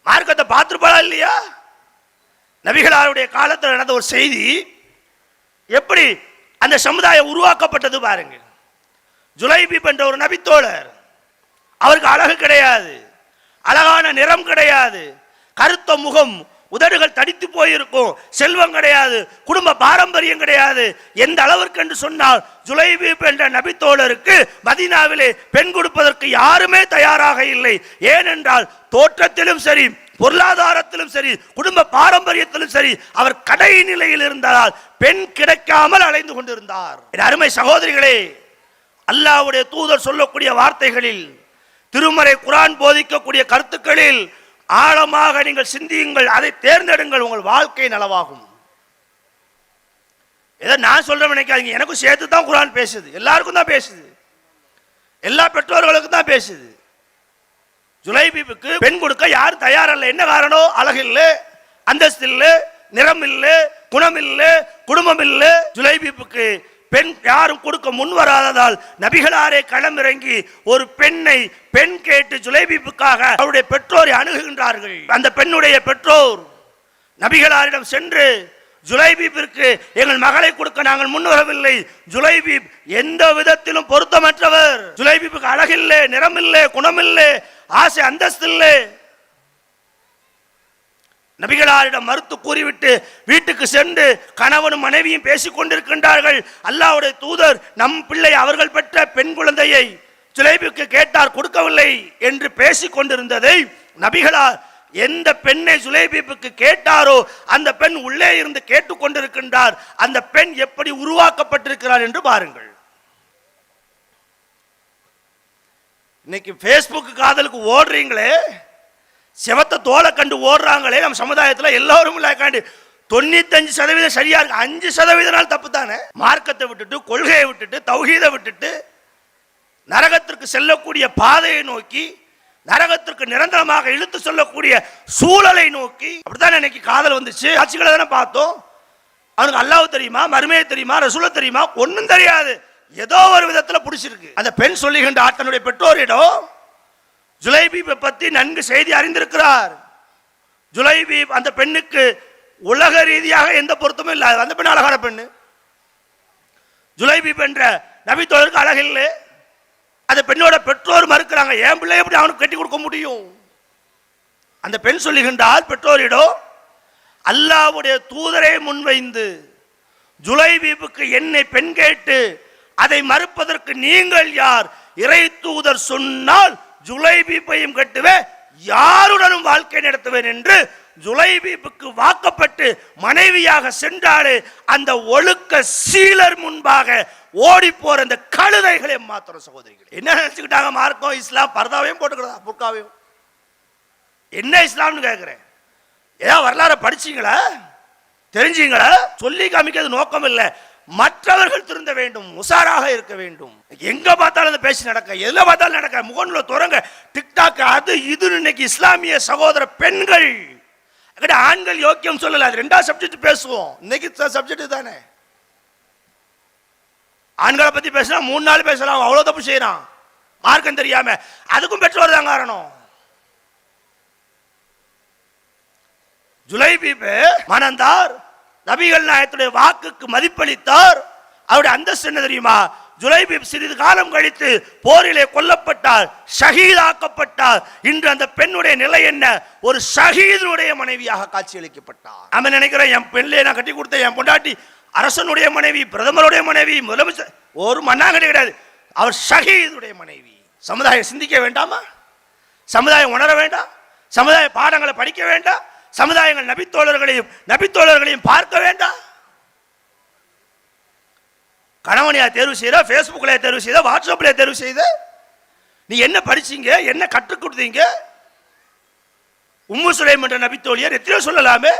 மார்க்கத்தை பார்த்திருப்பாளா இல்லையா? நபிகளாருடைய காலத்தில் நடந்த ஒரு செய்தி, எப்படி அந்த சமுதாயம் உருவாக்கப்பட்டது பாருங்க. ஜுலைபிப் என்ற ஒரு நபித்தோழர், அவருக்கு அழகு கிடையாது, அழகான நிறம் கிடையாது, கருத்த முகம், உதடுகள் தடித்து போயிருக்கும், செல்வம் கிடையாது, குடும்ப பாரம்பரியம் கிடையாது. எந்த அளவிற்கு என்று சொன்னால், ஜுலைபிப் என்ற நபித்தோழருக்கு மதீனாவிலே பெண் கொடுப்பதற்கு யாருமே தயாராக இல்லை. ஏனென்றால் தோற்றத்திலும் சரி, பொருளாதாரத்திலும் சரி, குடும்ப பாரம்பரியத்திலும் சரி, அவர் கடை நிலையில் இருந்தால் பெண் கிடைக்காமல் அலைந்து கொண்டிருந்தார். என் அருமை சகோதரிகளே, அல்லாஹ்வுடைய தூதர் சொல்லக்கூடிய வார்த்தைகளில், திருமறை குர்ஆன் போதிக்கக்கூடிய கருத்துக்களில் ஆழமாக நீங்கள் சிந்தியுங்கள், அதை தேர்ந்தெடுங்கள், உங்கள் வாழ்க்கை நலவாகும். ஏதோ நான் சொல்றேன் நினைக்காதீங்க, எனக்கும் சேர்த்து தான் குர்ஆன் பேசுது, எல்லாருக்கும் தான் பேசுது, எல்லா பெற்றோர்களுக்கும் தான் பேசுது. ஜுலைபிபுக்கு பெண் கொடுக்க யாரும் தயாரல்ல. என்ன காரணம்? அழகு இல்லை, அந்தஸ்து இல்லை, நிறம் இல்லை, குணம் இல்லை, குடும்பம் இல்லை. ஜுலைபிபுக்கு பெண் யாரும் கொடுக்க முன் வராததால் நபிகளாரே களமிறங்கி ஒரு பெண்ணை பெண் கேட்டு ஜுலைபிபுக்காக அவருடைய பெற்றோரை அணுகுகின்றார்கள். அந்த பெண்ணுடைய பெற்றோர் நபிகளாரிடம் சென்று, ஜுலைபிபிற்கு எங்கள் மகளை கொடுக்க நாங்கள் முன் வரவில்லை, ஜுலைபிப் எந்த விதத்திலும் பொருத்தமற்றவர், ஜுலைபிபுக்கு அழகில்லை, நிறமில்லை, குணமில்லை, ஆசை அந்தஸ்து இல்லை. நபிகளாரிடம் மறுத்து கூறிவிட்டு வீட்டுக்கு சென்று கணவனும் மனைவியும் பேசிக் கொண்டிருக்கின்றார்கள். அல்லாஹ்வுடைய தூதர் நம் பிள்ளை அவர்கள் பெற்ற பெண் குழந்தையை ஜுலைபிபுக்கு கேட்டார், கொடுக்கவில்லை என்று பேசிக் கொண்டிருந்ததை நபிகளார் எந்த பெண்ணை ஜுலைபிபுக்கு கேட்டாரோ அந்த பெண் உள்ளே இருந்து கேட்டுக் கொண்டிருக்கின்றார். அந்த பெண் எப்படி உருவாக்கப்பட்டிருக்கிறார் என்று பாருங்கள். இன்னைக்கு பேஸ்புக் காதலுக்கு ஓடுறீங்களே, செவத்த தோலை கண்டு ஓடுறாங்களே, நம்ம சமுதாயத்தில் எல்லாரும் 95% சரியா இருக்கு, 5% தப்பு தானே. மார்க்கத்தை விட்டுட்டு, கொள்கையை விட்டுட்டு, தௌஹீதை விட்டுட்டு, நரகத்திற்கு செல்லக்கூடிய பாதையை நோக்கி, நரகத்திற்கு நிரந்தரமாக இழுத்து சொல்லக்கூடிய சூழலை நோக்கி அப்படித்தான் இன்னைக்கு காதல் வந்துச்சு. காட்சிகளை தானே பார்த்தோம். அவனுக்கு அல்லாஹ் தெரியுமா, மறுமையை தெரியுமா, ரசூலை தெரியுமா, ஒன்னும் தெரியாது. ஏதோ ஒரு விதத்தில் பிடிச்சிருக்கு. அந்த பெண் சொல்லுகின்றார் தன்னுடைய பெற்றோரிடம், ஜுலைபிபை பற்றி நன்கு செய்தி அறிந்திருக்கிறார். ஜுலைபிப் அந்த பெண்ணுக்கு உலக ரீதியாக எந்த பொருத்தமும் இல்லை. அந்த பெண் அழகான பெண்ணு. ஜுலைபிப் என்ற நபித்தோழருக்கு அழகில்லை. அந்த பெண்ணோட பெற்றோர் மறுக்கிறாங்க. என் பிள்ளை எப்படி அவனுக்கு கட்டி கொடுக்க முடியும்? அந்த பெண் சொல்லுகின்றார் பெற்றோரிடம், அல்லாஹ்வுடைய தூதரை முன்வைந்து ஜுலைபிபுக்கு என்னை பெண் கேட்டு அதை மறுப்பதற்கு நீங்கள் யார்? இறை தூதர் சொன்னால் ஜுலைபிபையும் கட்டுவேன், யாருடனும் வாழ்க்கை நடத்துவேன் என்று ஜுலைபிபுக்கு வாக்கப்பட்டு மனைவியாக சென்றாலே அந்த ஒழுக்க சீலர் முன்பாக ஓடி போற அந்த கழுதைகளை மாத்திர சகோதரிகள் என்ன நினைச்சுக்கிட்டாங்க? மார்க்கம் இஸ்லாம் பர்தாவையும் போட்டுக்கிறதா, புர்காவையும். என்ன இஸ்லாம்னு கேட்கிறேன். ஏதாவது வரலாறு படிச்சீங்களா, தெரிஞ்சீங்களா? சொல்லி காமிக்கிறது நோக்கம் இல்லை. மற்றவர்கள் திருந்த வேண்டும், உசாராக இருக்க வேண்டும். எங்க பார்த்தாலும் அந்த பேசி நடக்க, எதுல பார்த்தாலும் நடக்க, முகநூல தொடங்க, டிக்டாக் அது இது. இன்னைக்கு இஸ்லாமிய சகோதர பெண்கள், ஆண்கள் யோக்கியம் சொல்லல, அது ரெண்டாவது சப்ஜெக்ட் பேசுவோம். இன்னைக்கு சப்ஜெக்ட் தானே. ஆண்களை பத்தி பேசினா 3 நாள் பேசலாம், அவ்வளவு தப்பு செய்யறான் மார்க்கம் தெரியாம. அதுக்கும் பெற்றோர் தான் காரணம். ஜுலைபீபு மணந்தார், நபிகள் நாயகத்துடைய வாக்குக்கு மதிப்பளித்தார். அவருடைய அந்தஸ்து என்ன தெரியுமா? ஜுலைபீப் சிறிது காலம் கழித்து போரிலே கொல்லப்பட்டார், ஷஹீதாக்கப்பட்டார். இன்று அந்த பெண்ணுடைய நிலை என்ன? ஒரு ஷஹீதுடைய மனைவியாக காட்சியளிக்கப்பட்டார். நம்ம நினைக்கிறோம், என் பெண்ணிலே நான் கட்டி கொடுத்த என் பொண்டாட்டி அரசனுடைய மனைவி, பிரதமருடைய மனைவி, முதலமைச்சர், ஒரு மண்ணாங்கட்டி கிடையாது. அவர் ஷஹீதுடைய மனைவி. சமுதாயம் சிந்திக்க வேண்டாமா? சமுதாயம் உணர வேண்டாம்? சமுதாய பாடங்களை படிக்க வேண்டாம்? சமுதாயங்கள் நபித்தோழர்களையும் பார்க்க வேண்டாம்? கணவனியா தேர்வு செய்த, பேஸ்புக்ல தேர்வு செய்த, வாட்ஸ்அப்ல தேர்வு செய்த, நீ என்ன படிச்சீங்க, என்ன கற்றுக் கொடுத்தீங்க? உம்மு சுலைம் என்ற நபித்தோழியர் எத்தனையோ சொல்லலாமே.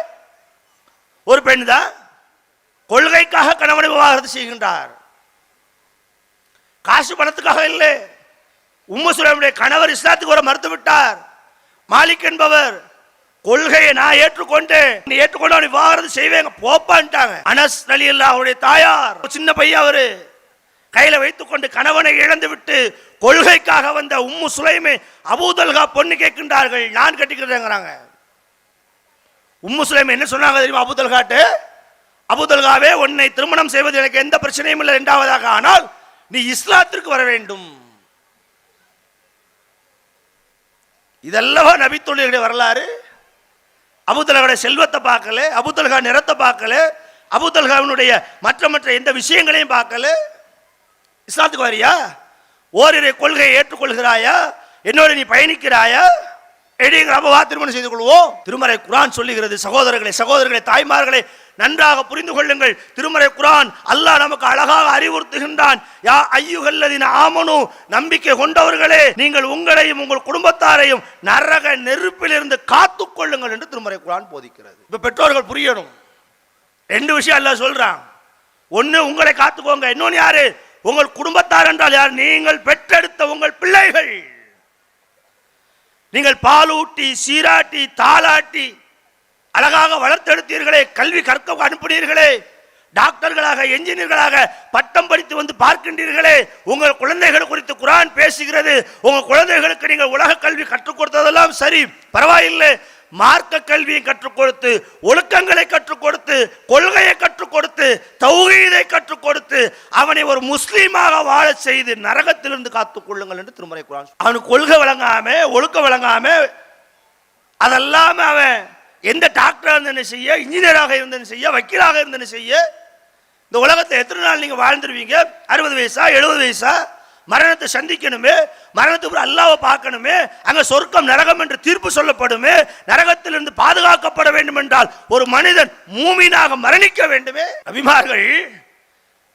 ஒரு பெண் தான் கொள்கைக்காக கணவனை விவாகரத்து செய்கின்றார், காசு பணத்துக்காக இல்லை. உம்மு சுலைமுடைய கணவர் இஸ்லாத்துக்கு வர மறுத்து விட்டார். மாலிக் என்பவர் கொள்கையை நான் ஏற்றுக்கொண்டேன், நீ ஏற்றுக்கொண்டு அவனை விவாகரத்து செய்வேங்க போப்பான்ட்டாங்க. அனஸ் ரலியல்லாஹு அவருடைய தாயார், சின்ன பையன், அவரு கையில வைத்துக் கொண்டு கணவனை இழந்து விட்டு கொள்கைக்காக வந்த உம்மு சுலைமை அபூதல்கா பொண்ணு கேட்கின்றார்கள், நான் கட்டிக்கிறேங்கிறாங்க. உம்மு சுலைமை என்ன சொன்னாங்க தெரியுமா? அபூதல்காட்டு, அபூதல்காவே, உன்னை திருமணம் செய்வது எனக்கு எந்த பிரச்சனையும் இல்லை, இரண்டாவதாக ஆனால் நீ இஸ்லாத்திற்கு வர வேண்டும். இதெல்லாம் நபித்தோழியர்களுடைய வரலாறு. அபூதல்காவுடைய செல்வத்தை பார்க்கல, அபூதல்கா நிறத்தை பார்க்கல, அபூதல்காவினுடைய மற்ற எந்த விஷயங்களையும் பார்க்கல. இஸ்லாத்துக்கு வரியா? ஓரிரை கொள்கையை ஏற்றுக்கொள்கிறாயா? என்னோட நீ பயணிக்கிறாயா? திருமணம் செய்து கொள்வோம். திருமறை குர்ஆன் சொல்லுகிறது. சகோதரர்களே, தாய்மார்களை நன்றாக புரிந்து கொள்ளுங்கள். திருமறை குர்ஆன் அல்லாஹ் நமக்கு அழகாக அறிவுறுத்துகின்றான். யா அய்யுஹல்லதீன ஆமனு, நம்பிக்கை கொண்டவர்களே, நீங்கள் உங்களையும் உங்கள் குடும்பத்தாரையும் நரக நெருப்பிலிருந்து காத்துக் கொள்ளுங்கள் என்று திருமறை குர்ஆன் போதிக்கிறது. இப்ப பெற்றோர்கள் புரியணும். 2 விஷயம் அல்லாஹ் சொல்றான். ஒன்னு, உங்களை காத்துக்கோங்க. இன்னொன்னு யாரு? உங்கள் குடும்பத்தார் என்றால் யார்? நீங்கள் பெற்றெடுத்த உங்கள் பிள்ளைகள். நீங்கள் பாலூட்டி, சீராட்டி, தாளாட்டி அழகாக வளர்த்தெடுத்தீர்களே, கல்வி கற்க அனுப்பினீர்களே, டாக்டர்களாக, என்ஜினியர்களாக பட்டம் படித்து வந்து பார்க்கின்றீர்களே. உங்கள் குழந்தைகள் குறித்து குர்ஆன் பேசுகிறது. உங்கள் குழந்தைகளுக்கு நீங்கள் உலக கல்வி கற்றுக் கொடுத்ததெல்லாம் சரி, பரவாயில்லை. மார்க்க கல்வியை கற்றுக் கொடுத்து, ஒழுக்கங்களை கற்றுக் கொடுத்து, கொள்கையை கற்றுக் கொடுத்து, தௌஹீதை கற்றுக் கொடுத்து, அவனை ஒரு முஸ்லீமாக வாழ செய்து நரகத்திலிருந்து காத்துக் கொள்ளுங்கள் என்று திருமறை குர்ஆன். அவனுக்கு கொள்கை வழங்காம, ஒழுக்கம் வழங்காம, அதெல்லாம அவன் எந்த டாக்டராக இருந்தேன்னு செய்ய, இன்ஜினியராக இருந்தேன்னு செய்ய, வக்கீலாக இருந்தேன்னு செய்ய, இந்த உலகத்தை எத்தனை நாள் நீங்க வாழ்ந்துருவீங்க? 60 வயசா, 70 வயசா? மரணத்தை சந்திக்கணுமே, மரணத்துக்கு அல்லாஹ்வை பார்க்கணுமே, அங்க சொர்க்கம் நரகம் என்று தீர்ப்பு சொல்லப்படுமே, நரகத்திலிருந்து பாதுகாக்கப்பட வேண்டும் என்றால் ஒரு மனிதன் மூமினாக மரணிக்க வேண்டுமே. நபிமார்கள்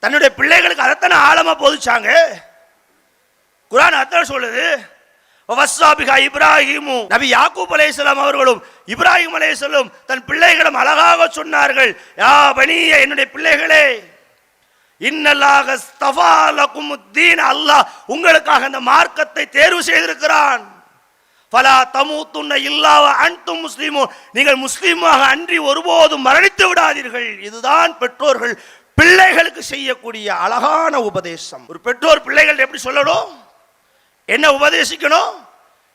தன்னுடைய பிள்ளைகளுக்கு அதைத்தானே ஆழமா போதிச்சாங்க. குர்ஆன் அதான் சொல்லுது. இப்ராஹிமு, நபி யாக்கூப் அலைஹிஸ்ஸலாம் அவர்களும் இப்ராஹிம் அலைஹிஸ்ஸலாம் தன் பிள்ளைகளும் அழகாக சொன்னார்கள், யா பனிய, என்னுடைய பிள்ளைகளே, இன்னல்லாஹ ஸ்தஃபா லகுமுத்தீன், அல்லாஹ் உங்களுக்காக அந்த மார்க்கத்தை தேர்வு செய்திருக்கிறான். ஃபலா தமூத்துன்ன இல்லா வ அன்தும் முஸ்லிமூன், நீங்கள் முஸ்லிமாக அன்றி ஒருபோதும் மரணித்து விடாதீர்கள். இதுதான் பெற்றோர்கள் பிள்ளைகளுக்கு செய்யக்கூடிய அழகான உபதேசம். ஒரு பெற்றோர் பிள்ளைகள் எப்படி சொல்லணும், என்ன உபதேசிக்கணும்?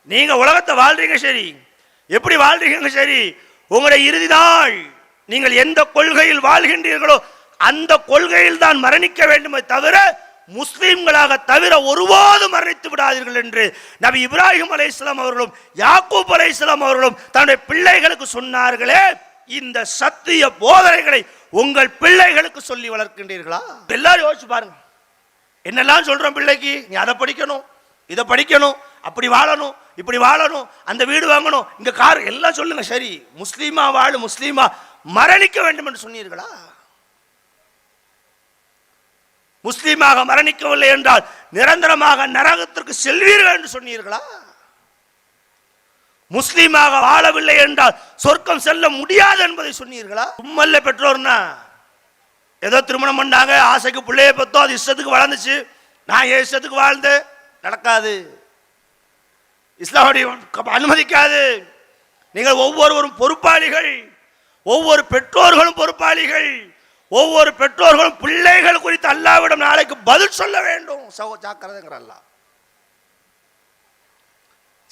நீங்க உலகத்தை வாழ்றீங்க சரி, எப்படி வாழ்றீங்க சரி, உங்களுடைய இறுதி நாள் நீங்கள் எந்த கொள்கையில் வாழ்கின்றீர்களோ அந்த கொள்கையில் தான் மரணிக்க வேண்டுமே தவிர முஸ்லிம்களாக தவிர ஒருபோதும் மரணித்து விடாதீர்கள் என்று நபி இப்ராஹிம் அலைஹிஸ்ஸலாம் அவர்களும் யாக்கூப் அலைஹிஸ்ஸலாம் அவர்களும் தன்னுடைய பிள்ளைகளுக்கு சொன்னார்களே. இந்த சத்திய போதனைகளை உங்கள் பிள்ளைகளுக்கு சொல்லி வளர்க்கின்றீர்களா? எல்லாரும் யோசிச்சு பாருங்க. என்னெல்லாம் சொல்றோம் பிள்ளைக்கு, நீ அதை படிக்கணும், இதை படிக்கணும், அப்படி வாழணும், இப்படி வாழணும், அந்த வீடு வாங்கணும், இங்க கார், எல்லாம் சொல்லுங்க சரி. முஸ்லீமா வாழ, முஸ்லீமா மரணிக்க வேண்டும் என்று சொன்னீர்களா? முஸ்லீமாக மரணிக்கவில்லை என்றால் நிரந்தரமாக நரகத்திற்கு செல்வீர்கள் என்று சொன்னீர்களா? முஸ்லீமாக வாழவில்லை என்றால் சொர்க்கம் செல்ல முடியாது என்பதை சொன்னீர்களா? சும்மல்ல பெற்றோர்னா ஏதோ திருமணம் பண்ணாங்க, ஆசைக்கு பிள்ளைய பத்தோம், அது இஷ்டத்துக்கு வளர்ந்துச்சு, நான் என் இஷ்டத்துக்கு வாழ்ந்து நடக்காது. இஸ்லாமுடைய அனுமதிக்காது. நீங்கள் ஒவ்வொருவரும் பொறுப்பாளிகள், ஒவ்வொரு பெற்றோர்களும் பொறுப்பாளிகள், ஒவ்வொரு பெற்றோர்களும் பிள்ளைகள் குறித்து அல்லாஹ்விடம் நாளைக்கு பதில் சொல்ல வேண்டும். ஜாக்கிரதைங்கிற அல்லாஹ்.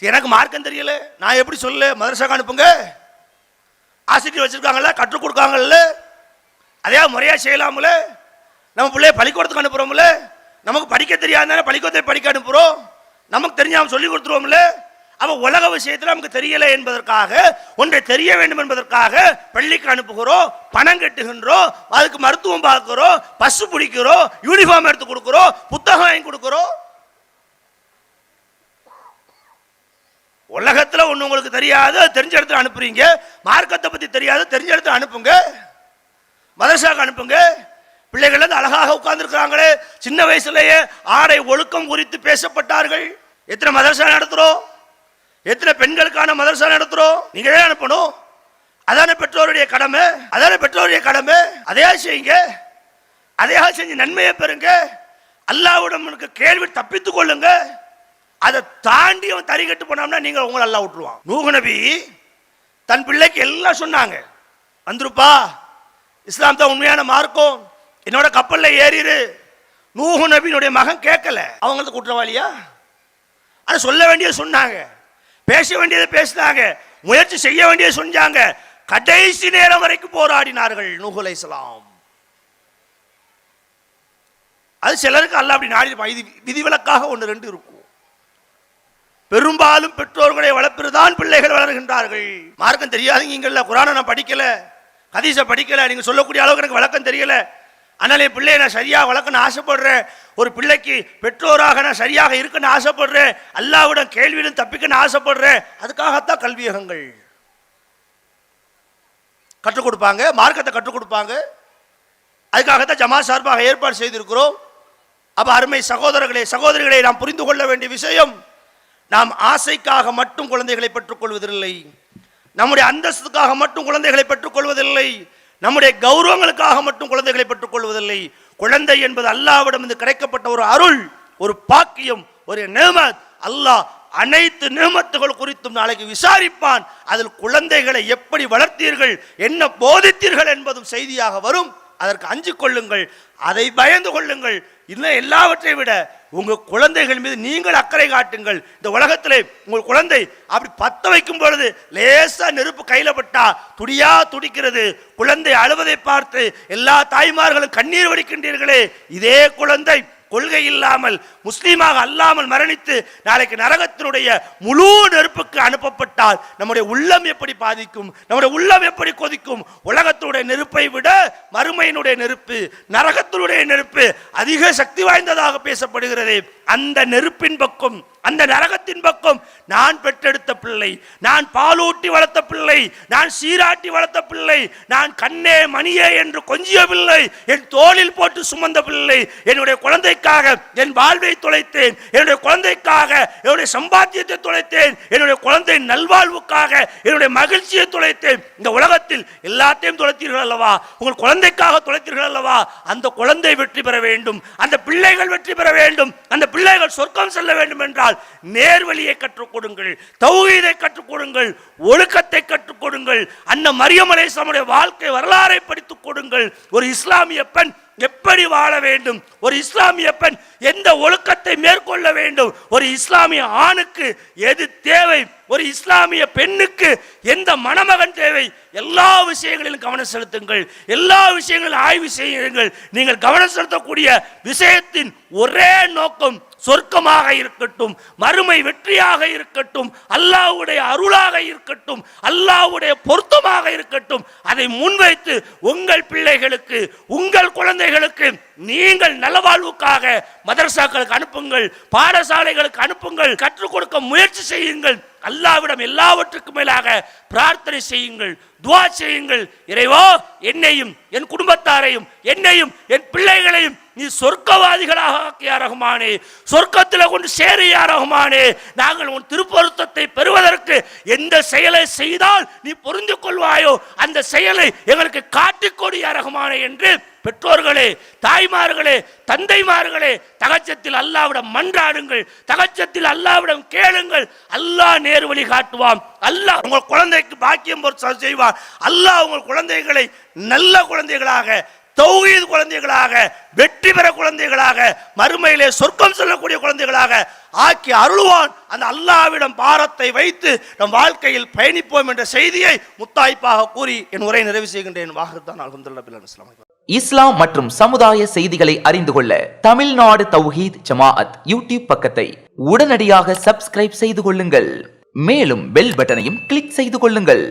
எனக்கு மார்க்கம் தெரியல, நான் எப்படி சொல்ல? மதரசாக்கு அனுப்புங்க, ஆசிரியர் வச்சிருக்காங்கல்ல, கற்றுக் கொடுக்காங்கல்ல, அதே முறையா செய்யலாம்ல. நம்ம பிள்ளைய பள்ளிக்கூடத்துக்கு அனுப்புறோம்ல, நமக்கு படிக்க தெரியாதானே பள்ளிக்கூடத்தை படிக்க அனுப்புறோம், நமக்கு தெரிஞ்சாம சொல்லி கொடுத்துருவோம்ல. அவ உலக விஷயத்தில் நமக்கு தெரியல என்பதற்காக, ஒன்றை தெரிய வேண்டும் என்பதற்காக பள்ளிக்கு அனுப்புகிறோம், பணம் கட்டுகின்றோம், அதுக்கு மருத்துவம் பார்க்கிறோம், பசு பிடிக்கிறோம், யூனிஃபார்ம் எடுத்து கொடுக்கிறோம், புத்தகம் வாங்கி கொடுக்கிறோம். உலகத்துல ஒண்ணு உங்களுக்கு தெரியாது, தெரிஞ்ச இடத்துல அனுப்புறீங்க. மார்க்கத்தை பத்தி தெரியாது, தெரிஞ்ச இடத்துல அனுப்புங்க, மதரசாக்கு அனுப்புங்க. பிள்ளைகள் வந்து அழகாக உட்கார்ந்து இருக்கிறாங்களே, சின்ன வயசுலயே ஆடை ஒழுக்கம் குறித்து பேசப்பட்டார்கள். எத்தனை மதரசா நடத்துறோம், எத்தனை பெண்களுக்கான மதரசா நடத்துறோம்? நீங்க தான் அனுப்பணும். அதான பெற்றோருடைய கடமை, அதான பெற்றோருடைய கடமை. அதையா செய்யுங்க, அதையா செஞ்சு நன்மையை பெறுங்க. அல்லாஹ்விடம் கேள்வி தப்பித்துக் கொள்ளுங்க. அதை தாண்டி அவன் தறி கட்டு போனோம்னா நீங்க உங்களை அல்லாஹ் விட்டுருவான். நூஹ் நபி தன் பிள்ளைக்கு எல்லாம் சொன்னாங்க, வந்துருப்பா, இஸ்லாம் தான் உண்மையான மார்க்கம், என்னோட கப்பல்ல ஏறிரு. நூஹ் நபியினுடைய மகன் கேட்கல. அவங்களுக்கு குற்றவாளியா? ஆனா சொல்ல வேண்டியது சொன்னாங்க, பேச வேண்டியதை பேசினாங்க, முயற்சி செய்ய வேண்டியதை செஞ்சாங்க. கடைசி நேரம் வரைக்கும் போராடினார்கள் நூஹ் அலைஹிஸ்ஸலாம். அது சிலருக்கு அல்லாஹ் அப்படி நாடி விதிவிலக்காக ஒன்று ரெண்டு இருக்கும். பெரும்பாலும் பெற்றோர்களை வளர்ப்பதுதான் பிள்ளைகள் வளர்கின்றார்கள். மார்க்கம் தெரியாதீங்கல்ல, குரானை நான் படிக்கல, ஹதீஸை படிக்கல, நீங்க சொல்லக்கூடிய அளவுக்கு எனக்கு வழக்கம் தெரியல, ஆனால் என் பிள்ளையை நான் சரியாக வளர்க்கணும்னு ஆசைப்படுறேன். ஒரு பிள்ளைக்கு பெற்றோராக நான் சரியாக இருக்கணும்னு ஆசைப்படுறேன், அல்லாஹ்விடம் கேள்வியிலும் தப்பிக்கணும்னு ஆசைப்படுறேன். அதுக்காகத்தான் கல்வியகங்கள் கற்றுக் கொடுப்பாங்க, மார்க்கத்தை கற்றுக் கொடுப்பாங்க. அதுக்காகத்தான் ஜமாத் சார்பாக ஏற்பாடு செய்திருக்கிறோம். அப்ப அருமை சகோதரர்களே, சகோதரிகளை நாம் புரிந்து கொள்ள வேண்டிய விஷயம், நாம் ஆசைக்காக மட்டும் குழந்தைகளை பெற்றுக் கொள்வதில்லை, நம்முடைய அந்தஸ்துக்காக மட்டும் குழந்தைகளை பெற்றுக் கொள்வதில்லை, நம்முடைய கௌரவங்களுக்காக மட்டும் குழந்தைகளை பெற்றுக் கொள்வதில்லை. குழந்தை என்பது அல்லாஹ்விடம் இருந்து கிடைக்கப்பட்ட ஒரு அருள், ஒரு பாக்கியம், ஒரு நிஅமத். அல்லாஹ் அனைத்து நிஅமத்துகள் குறித்தும் நாளைக்கு விசாரிப்பான். அதில் குழந்தைகளை எப்படி வளர்த்தீர்கள், என்ன போதித்தீர்கள் என்பதும் செய்தியாக வரும். அதற்கு அஞ்சு கொள்ளுங்கள், அதை பயந்து கொள்ளுங்கள். இன்னும் எல்லாவற்றை விட உங்க குழந்தைகள் மீது நீங்கள் அக்கறை காட்டுங்கள். இந்த உலகத்திலே உங்கள் குழந்தை அப்படி பத்த வைக்கும் பொழுது லேசா நெருப்பு கையில பட்டா துடியா துடிக்கிறது. குழந்தை அழுவதை பார்த்து எல்லா தாய்மார்களும் கண்ணீர் வடிக்கின்றீர்களே, இதே குழந்தை கொள்கை இல்லாமல் முஸ்லீமாக அல்லாமல் மரணித்து நாளைக்கு நரகத்தினுடைய முழு நெருப்புக்கு அனுப்பப்பட்டால் நம்முடைய உள்ளம் எப்படி பாதிக்கும், நம்முடைய உள்ளம் எப்படி கொதிக்கும்? உலகத்தினுடைய நெருப்பை விட மறுமையினுடைய நெருப்பு, நரகத்தினுடைய நெருப்பு அதிக சக்தி வாய்ந்ததாக பேசப்படுகிறது. அந்த நெருப்பின் பக்கம், அந்த நரகத்தின் பக்கம் நான் பெற்றெடுத்த பிள்ளை, நான் பாலூட்டி வளர்த்த பிள்ளை, நான் சீராட்டி வளர்த்த பிள்ளை, நான் கண்ணே மணியே என்று கொஞ்சிய பிள்ளை, என் தோளில் போட்டு சுமந்த பிள்ளை, என்னுடைய குழந்தைக்காக என் வாழ்வை தொலைத்தேன், என்னுடைய குழந்தைக்காக என்னுடைய சம்பாத்தியத்தை தொலைத்தேன், என்னுடைய குழந்தை நல்வாழ்வுக்காக என்னுடைய மகிழ்ச்சியை தொலைத்தேன். இந்த உலகத்தில் எல்லாத்தையும் தொலைத்தீர்கள் அல்லவா, உங்கள் குழந்தைக்காக தொலைத்தீர்கள் அல்லவா? அந்த குழந்தை வெற்றி பெற வேண்டும், அந்த பிள்ளைகள் வெற்றி பெற வேண்டும், அந்த பிள்ளைகள் சொர்க்கம் செல்ல வேண்டும் என்றால் நேர்வழியை கற்றுக் கொடுங்கள், தௌஹீதை கற்றுக் கொடுங்கள், ஒழுக்கத்தை கற்றுக் கொடுங்கள், அன்னை மரியம் அலைஹிஸ்ஸலாமுடைய வாழ்க்கை வரலாறை படித்துக் கொடுங்கள். ஒரு இஸ்லாமிய பெண் எப்படி வாழ வேண்டும், ஒரு இஸ்லாமிய பெண் எந்த ஒழுக்கத்தை மேற்கொள்ள வேண்டும், ஒரு இஸ்லாமிய ஆணுக்கு எது தேவை, ஒரு இஸ்லாமிய பெண்ணுக்கு எந்த மணமகன் தேவை, எல்லா விஷயங்களிலும் கவனம் செலுத்துங்கள், எல்லா விஷயங்களிலும் ஆய்வு செய்யுங்கள். நீங்கள் கவனம் செலுத்தக்கூடிய விஷயத்தின் ஒரே நோக்கம் சொர்க்கமாக இருக்கட்டும், மறுமை வெற்றியாக இருக்கட்டும், அல்லாஹ்வுடைய அருளாக இருக்கட்டும், அல்லாஹ்வுடைய பொருத்தமாக இருக்கட்டும். அதை முன்வைத்து உங்கள் பிள்ளைகளுக்கு, உங்கள் குழந்தைகளுக்கு நீங்கள் நலவாழ்வுக்காக மதரசாக்களுக்கு அனுப்புங்கள், பாடசாலைகளுக்கு அனுப்புங்கள், கற்றுக் கொடுக்க முயற்சி செய்யுங்கள். அல்லாஹ்விடம் எல்லாவற்றுக்கும் மேலாக பிரார்த்தனை செய்யுங்கள், துஆ செய்யுங்கள். இறைவா, என்னையும் என் குடும்பத்தாரையும் என்னையும் என் பிள்ளைகளையும் நீ சொர்க்கவாதிகளாக ஆக்கியா ரஹ்மானே, சொர்க்கத்தில் கொண்டு சேரியா ரஹ்மானே. நாங்கள் உன் திருப்பொருத்தத்தை பெறுவதற்கு எந்த செயலை செய்தால் நீ புரிந்து கொள்வாயோ அந்த செயலை எங்களுக்கு காட்டிக்கொடு யா ரஹ்மானே என்று பெற்றோர்களே, தாய்மார்களே, தந்தைமார்களே, தகச்சத்தில் அல்லாஹ்விடம் மன்றாடுங்கள், தகச்சத்தில் அல்லாஹ்விடம் கேளுங்கள். அல்லாஹ் நேர் வழி காட்டுவான். அல்லாஹ் உங்கள் குழந்தைக்கு பாக்கியம் செய்வான். அல்லாஹ் உங்கள் குழந்தைகளை நல்ல குழந்தைகளாக, தௌஹீத் குழந்தைகளாக, வெற்றி பெற குழந்தைகளாக, மறுமையிலே சொர்க்கம் செல்லக்கூடிய குழந்தைகளாக ஆக்கி அருள்வான். அந்த அல்லாஹ்விடம் பாரத்தை வைத்து நம் வாழ்க்கையில் பயணிப்போம் என்ற செய்தியை முத்தாய்ப்பாக கூறி என் உரை நிறைவு செய்கின்றேன். வாஹிர்தான் அல்ஹம்துலில்லாஹ் பில் இஸ்லாம். இஸ்லாம் மற்றும் சமுதாய செய்திகளை அறிந்து கொள்ள தமிழ்நாடு தௌஹீத் ஜமாஅத் யூடியூப் பக்கத்தை உடனடியாக சப்ஸ்கிரைப் செய்து கொள்ளுங்கள். மேலும் பெல் பட்டனையும் கிளிக் செய்து கொள்ளுங்கள்.